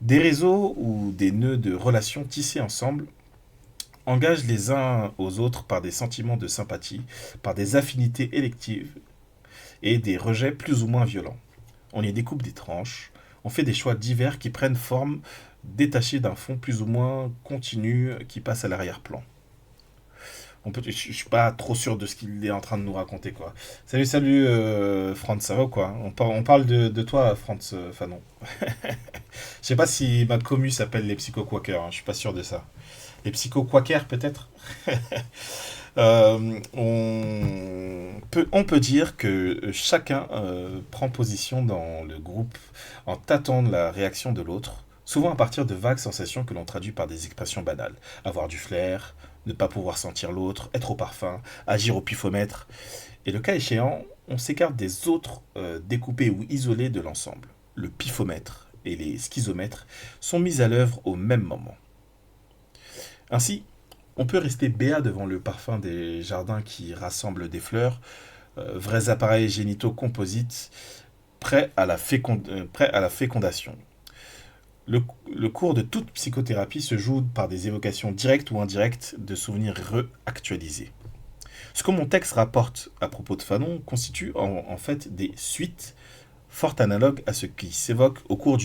Des réseaux ou des nœuds de relations tissés ensemble engagent les uns aux autres par des sentiments de sympathie, par des affinités électives et des rejets plus ou moins violents. On y découpe des tranches, on fait des choix divers qui prennent forme détachés d'un fond plus ou moins continu qui passe à l'arrière-plan. Je suis pas trop sûr de ce qu'il est en train de nous raconter, quoi. Salut, Franz, ça va, quoi? On parle de toi, Franz Fanon. Je sais pas si ma commu s'appelle les psycho-quackers, hein, je suis pas sûr de ça. Les psycho-quackers, peut-être. On peut dire que chacun prend position dans le groupe en tâtant la réaction de l'autre, souvent à partir de vagues sensations que l'on traduit par des expressions banales. Avoir du flair, ne pas pouvoir sentir l'autre, être au parfum, agir au pifomètre. Et le cas échéant, on s'écarte des autres découpés ou isolés de l'ensemble. Le pifomètre et les schizomètres sont mis à l'œuvre au même moment. Ainsi, on peut rester béat devant le parfum des jardins qui rassemblent des fleurs, vrais appareils génitaux composites, prêts à la fécondation. Le cours de toute psychothérapie se joue par des évocations directes ou indirectes de souvenirs réactualisés. Ce que mon texte rapporte à propos de Fanon constitue en fait des suites fort analogues à ce qui s'évoque au cours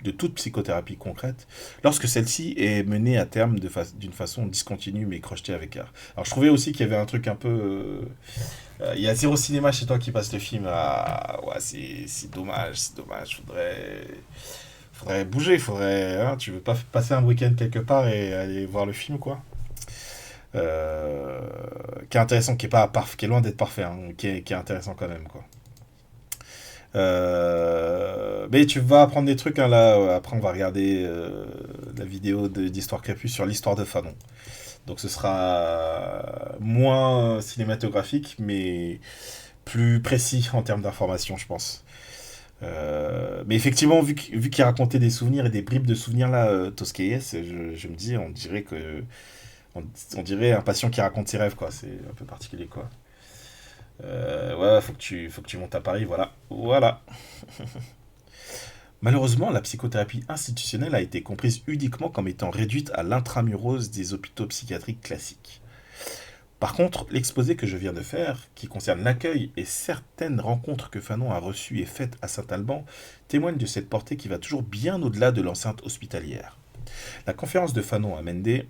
de toute psychothérapie concrète, lorsque celle-ci est menée à terme d'une façon discontinue mais crochetée avec art. Alors je trouvais aussi qu'il y avait un truc un peu... il y a Zéro Cinéma chez toi qui passe le film. Ouais, c'est dommage, faudrait bouger, tu veux pas passer un week-end quelque part et aller voir le film, quoi. Qui est intéressant, qui est loin d'être parfait, hein, qui est intéressant quand même, quoi. Mais tu vas apprendre des trucs, hein, là. Après, on va regarder la vidéo d'Histoire Capu sur l'histoire de Fanon. Donc, ce sera moins cinématographique, mais plus précis en termes d'information, je pense. Mais effectivement, vu qu'il racontait des souvenirs et des bribes de souvenirs là, Tosquelles, je me dis, on dirait un patient qui raconte ses rêves, quoi. C'est un peu particulier, quoi. Ouais, faut que tu montes à Paris, voilà. Malheureusement, la psychothérapie institutionnelle a été comprise uniquement comme étant réduite à l'intramuros des hôpitaux psychiatriques classiques. Par contre, l'exposé que je viens de faire, qui concerne l'accueil et certaines rencontres que Fanon a reçues et faites à Saint-Alban, témoigne de cette portée qui va toujours bien au-delà de l'enceinte hospitalière. La conférence de Fanon à Mende,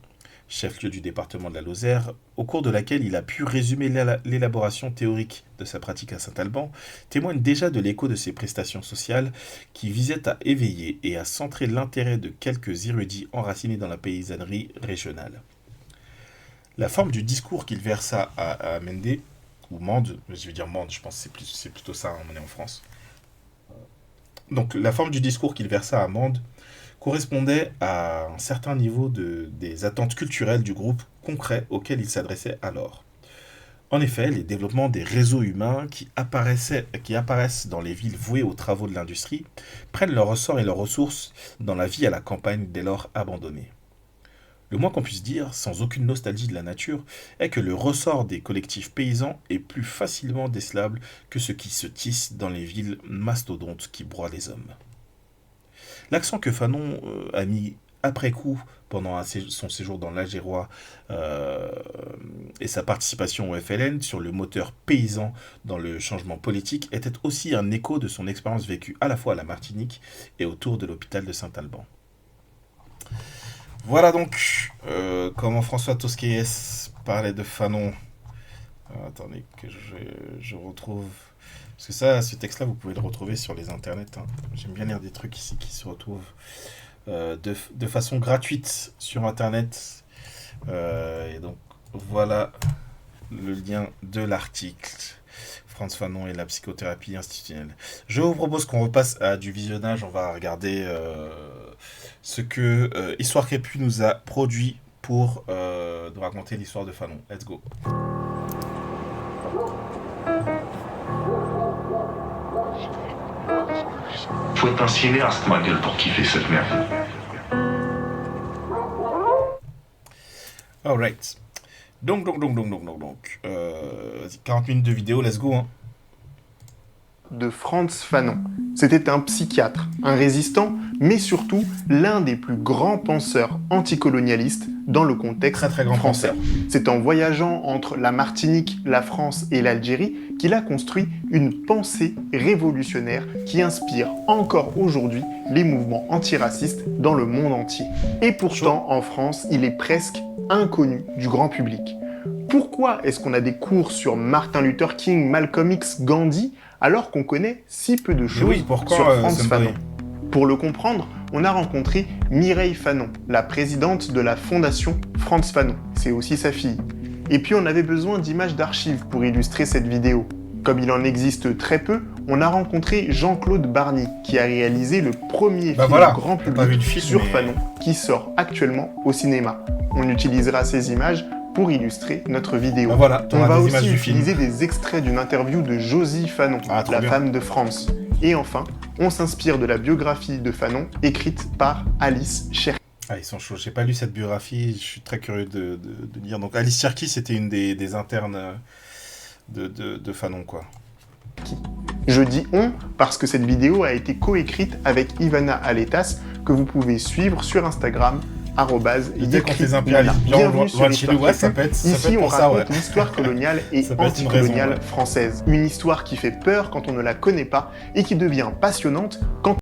chef-lieu du département de la Lozère, au cours de laquelle il a pu résumer l'élaboration théorique de sa pratique à Saint-Alban, témoigne déjà de l'écho de ses prestations sociales qui visaient à éveiller et à centrer l'intérêt de quelques érudits enracinés dans la paysannerie régionale. La forme du discours qu'il versa à Mende, ou Mende, je vais dire Mende, je pense que c'est plutôt ça, on est en France. Donc la forme du discours qu'il versa à Mende correspondait à un certain niveau des attentes culturelles du groupe concret auquel il s'adressait alors. En effet, les développements des réseaux humains qui apparaissent dans les villes vouées aux travaux de l'industrie prennent leur ressort et leurs ressources dans la vie à la campagne dès lors abandonnée. Le moins qu'on puisse dire, sans aucune nostalgie de la nature, est que le ressort des collectifs paysans est plus facilement décelable que ce qui se tisse dans les villes mastodontes qui broient les hommes. L'accent que Fanon a mis après coup pendant son séjour dans l'Algérois et sa participation au FLN sur le moteur paysan dans le changement politique était aussi un écho de son expérience vécue à la fois à la Martinique et autour de l'hôpital de Saint-Alban. Voilà donc comment François Tosquelles parlait de Fanon. Attendez que je retrouve... Parce que ça, ce texte-là, vous pouvez le retrouver sur les internets. Hein. J'aime bien lire des trucs ici qui se retrouvent de façon gratuite sur internet. Et donc, voilà le lien de l'article. Frantz Fanon et la psychothérapie institutionnelle. Je vous propose qu'on repasse à du visionnage. On va regarder ce que Histoire Crépue nous a produit pour nous raconter l'histoire de Fanon. Let's go. Faut être un cinéaste, ma gueule, pour kiffer cette merde. Alright. Donc. 40 minutes de vidéo, let's go. Hein. De Frantz Fanon. C'était un psychiatre, un résistant, mais surtout l'un des plus grands penseurs anticolonialistes dans le contexte très grand français. C'est en voyageant entre la Martinique, la France et l'Algérie qu'il a construit une pensée révolutionnaire qui inspire encore aujourd'hui les mouvements antiracistes dans le monde entier. Et pourtant, en France, il est presque inconnu du grand public. Pourquoi est-ce qu'on a des cours sur Martin Luther King, Malcolm X, Gandhi, alors qu'on connaît si peu de choses sur Frantz Fanon? Pour le comprendre, on a rencontré Mireille Fanon, la présidente de la fondation Frantz Fanon. C'est aussi sa fille. Et puis on avait besoin d'images d'archives pour illustrer cette vidéo. Comme il en existe très peu, on a rencontré Jean-Claude Barny, qui a réalisé le premier film grand public sur Fanon, qui sort actuellement au cinéma. On utilisera ces images pour illustrer notre vidéo. On va aussi utiliser des extraits d'une interview de Josie Fanon, la femme de Frantz. Et enfin, on s'inspire de la biographie de Fanon, écrite par Alice Cherki. Ah, ils sont chauds. J'ai pas lu cette biographie, je suis très curieux de lire. Donc Alice Cherki, c'était une des internes de Fanon, quoi. Je dis « on » parce que cette vidéo a été coécrite avec Ivana Aletas, que vous pouvez suivre sur Instagram, Bienvenue sur Histoire Crépue. Ici, on raconte l'histoire coloniale et anticoloniale française. Une histoire qui fait peur quand on ne la connaît pas et qui devient passionnante quand